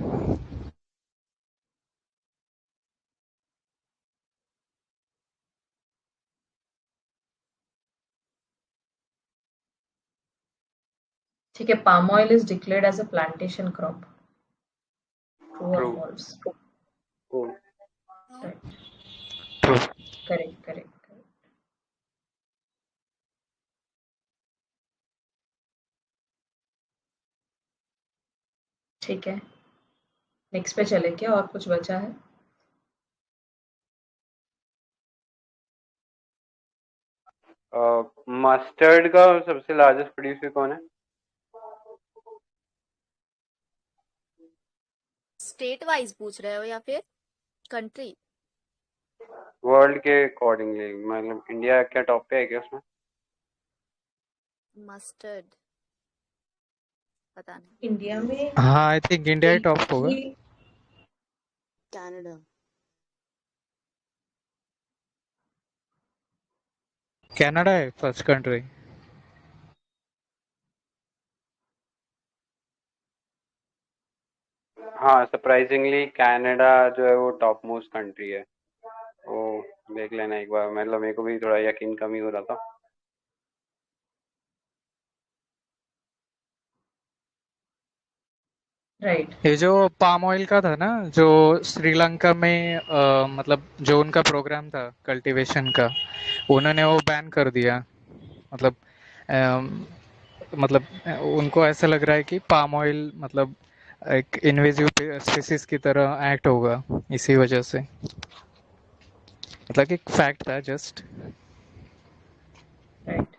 ठीक है, palm oil is declared as a plantation crop. True or true. false? Right. True. Correct, correct, correct. ठीक है, next पे चले क्या? और कुछ बचा है? मस्टर्ड का सबसे लार्जेस्ट प्रोड्यूसर कौन है? स्टेट वाइज पूछ रहे हो या फिर कंट्री? वर्ल्ड के अकॉर्डिंगली, मतलब इंडिया क्या टॉप पे है क्या उसमें? मस्टर्ड पता नहीं। इंडिया में हाँ, आई थिंक इंडिया ही एक टॉप होगा। ही कनाडा। कनाडा है फर्स्ट कंट्री। हाँ, सरप्राइजिंगली कनाडा जो है वो टॉप मोस्ट कंट्री है। वो देख लेना एक बार, मतलब मेरे को भी थोड़ा यकीन कम ही हो रहा था। राइट, ये जो पाम ऑयल का था ना, जो श्रीलंका में मतलब जो उनका प्रोग्राम था कल्टीवेशन का, उन्होंने वो बैन कर दिया। मतलब अम, मतलब उनको ऐसा लग रहा है कि पाम ऑयल मतलब एक इन्वेजिव स्पीसीज की तरह एक्ट होगा, इसी वजह से। मतलब एक फैक्ट था जस्ट। राइट,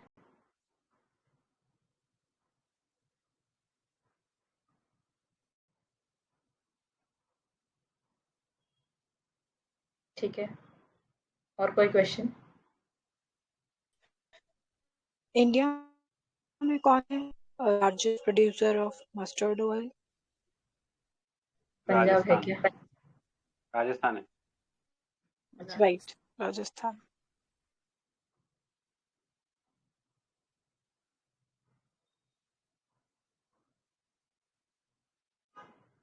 ठीक है। और कोई क्वेश्चन? इंडिया में कौन है largest producer of mustard oil? Punjab है राजस्थान। क्या? राजस्थान है। अच्छा, राइट, राजस्थान।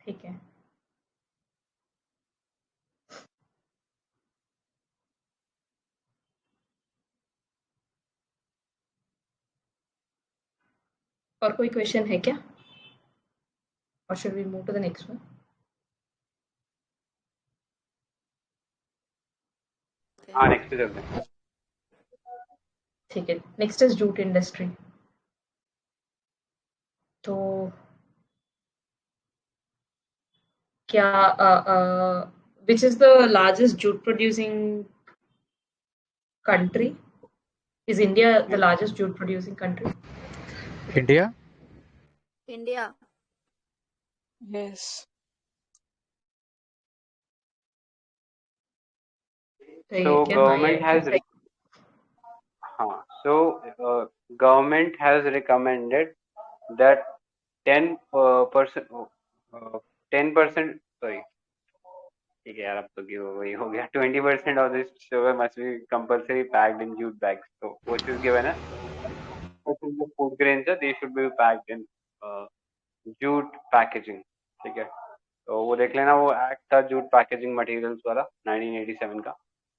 ठीक है। और कोई क्वेश्चन है क्या? Or should we move to the next one? हाँ नेक्स्ट पे चलते हैं। ठीक है, नेक्स्ट इज जूट इंडस्ट्री। तो क्या which is the largest jute producing country? Is India the largest jute producing country? India. India. yes. तो So ये क्या government हाँ, has हाँ so government has recommended that 10% 10% sorry ठीक है यार अब तो वही हो गया 20% of this sugar must be compulsory packed in jute bags. So what is given as the food grains they should be packed in jute packaging. ठीक है, तो वो देख लेना, वो एक्ट था जूट पैकेजिंग मटेरियल्स वाला 1987 का,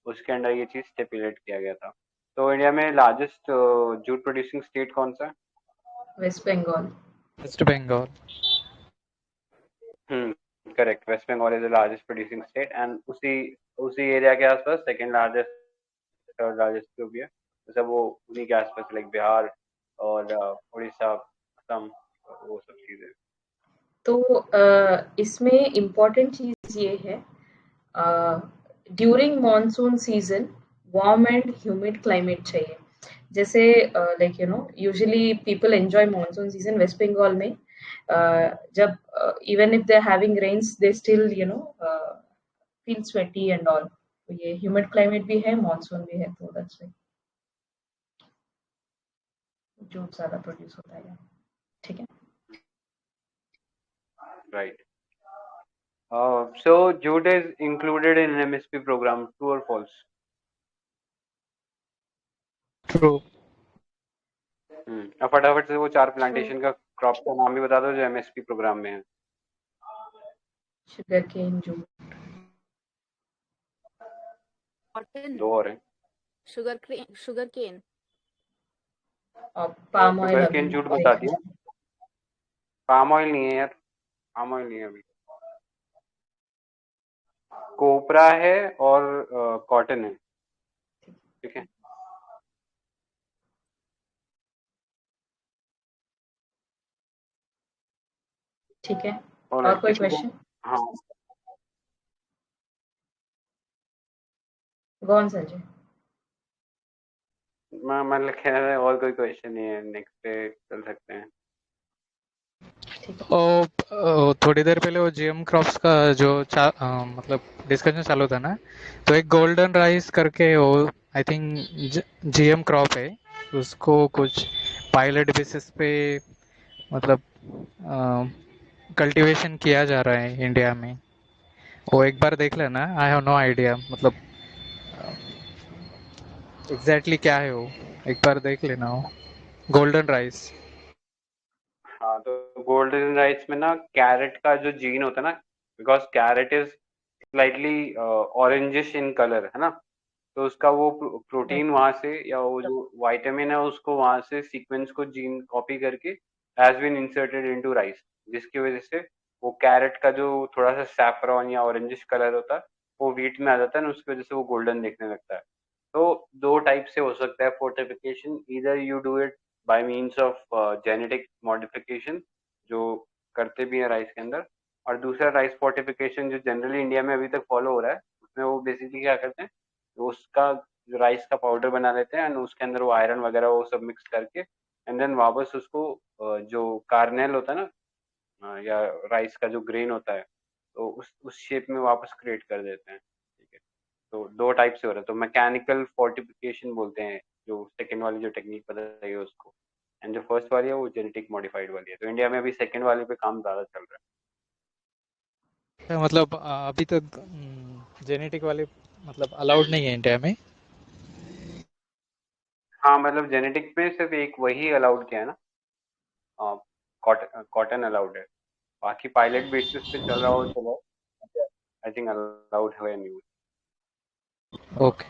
उसके अंडर ये चीज स्टिपुलेट किया गया था। तो इंडिया में लार्जेस्ट जूट प्रोड्यूसिंग स्टेट कौन सा है? West Bengal. West Bengal. Correct, West Bengal is the largest producing state and उसी एरिया के आसपास सेकंड लार्जेस्ट, थर्ड लार्जेस्ट जो भी है सब वो उन्हीं के आसपास, लाइक बिहार और उड़ीसा, असम, वो सब चीजें। तो इसमें इम्पोर्टेंट चीज ये है, during monsoon season warm and humid climate चाहिए। जैसे like you know usually people enjoy monsoon season West Bengal में, जब even if they having rains they still you know feel sweaty and all. ये ह्यूमिड क्लाइमेट भी है, मानसून भी है, तो दैट्स व्हाई जूट ज्यादा प्रोड्यूस होता है। ठीक है, right. So jute is included in MSP program, true or false? True. अब फटाफट से वो 4 प्लांटेशन का क्रॉप का नाम भी बता दो जो एमएसपी प्रोग्राम में है। शुगर केन, जूट, कॉटन, 2 और है। शुगर केन और palm oil. Sugar cane jute बता दिया, पाम ऑयल नहीं है यार, पाम ऑयल नहीं है अभी। कोपरा है और कॉटन है। ठीक है, ठीक है, और और कोई क्वेश्चन? हाँ कौन संजय? मैं लिख रहा है और कोई क्वेश्चन नहीं है, नेक्स्ट पे चल सकते हैं। थोड़ी देर पहले वो जीएम क्रॉप्स का जो मतलब डिस्कशन चालू था ना, तो एक गोल्डन राइस करके वो आई थिंक जीएम क्रॉप है, उसको कुछ पायलट बेसिस पे मतलब कल्टीवेशन किया जा रहा है इंडिया में। वो एक बार देख लेना, आई हैव नो आइडिया मतलब एग्जैक्टली क्या है वो, एक बार देख लेना वो गोल्डन राइस। हाँ तो गोल्डन राइस में ना कैरेट का जो जीन होता है ना, because carrot is slightly orangish in colour है ना, तो उसका वो प्रोटीन वहां से या वो जो विटामिन है उसको वहां से सीक्वेंस को जीन कॉपी करके has been inserted into rice, जिसकी वजह से वो कैरेट का जो थोड़ा सा सैफरॉन या ऑरेंजिश कलर होता है वो व्हीट में आ जाता है ना, उसकी वजह से वो गोल्डन दिखने लगता है। तो 2 टाइप से हो सकता है fortification, either you do it by means of genetic modification जो करते भी हैं राइस के अंदर, और दूसरा राइस फोर्टिफिकेशन जो जनरली इंडिया में अभी तक फॉलो हो रहा है, उसमें वो बेसिकली क्या करते हैं, तो उसका जो राइस का पाउडर बना लेते हैं एंड उसके अंदर वो आयरन वगैरह वो सब मिक्स करके एंड देन वापस उसको जो कार्नेल होता है ना या राइस का जो ग्रेन होता है, तो उस शेप में वापस क्रिएट कर देते हैं। ठीक है, तो 2 टाइप से हो रहा है, तो मैकेनिकल फोर्टिफिकेशन बोलते हैं जो सेकेंड वाली जो टेक्निक बताई है उसको, एंड जो फर्स्ट वाली है वो जेनेटिक मॉडिफाइड वाली है। तो इंडिया में अभी सेकेंड वाले पे काम ज्यादा चल रहा है। मतलब अभी तक जेनेटिक वाले मतलब अलाउड नहीं है इंडिया में। हाँ मतलब जेनेटिक में सिर्फ एक वही अलाउड किया है ना, कॉटन अलाउड है, बाकी पायलट बेसिस पे चल रहा हो चलो, आई थिंक अलाउड है नहीं। ओके,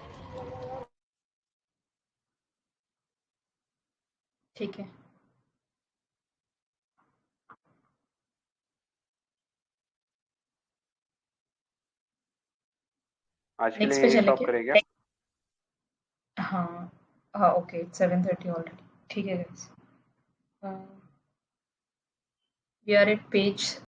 ठीक है, आज के नेक्स्ट लिए पे यही चले स्टॉप क्या? करें क्या? हाँ हाँ, ओके 7:30 ऑलरेडी, ठीक है guys. We are at page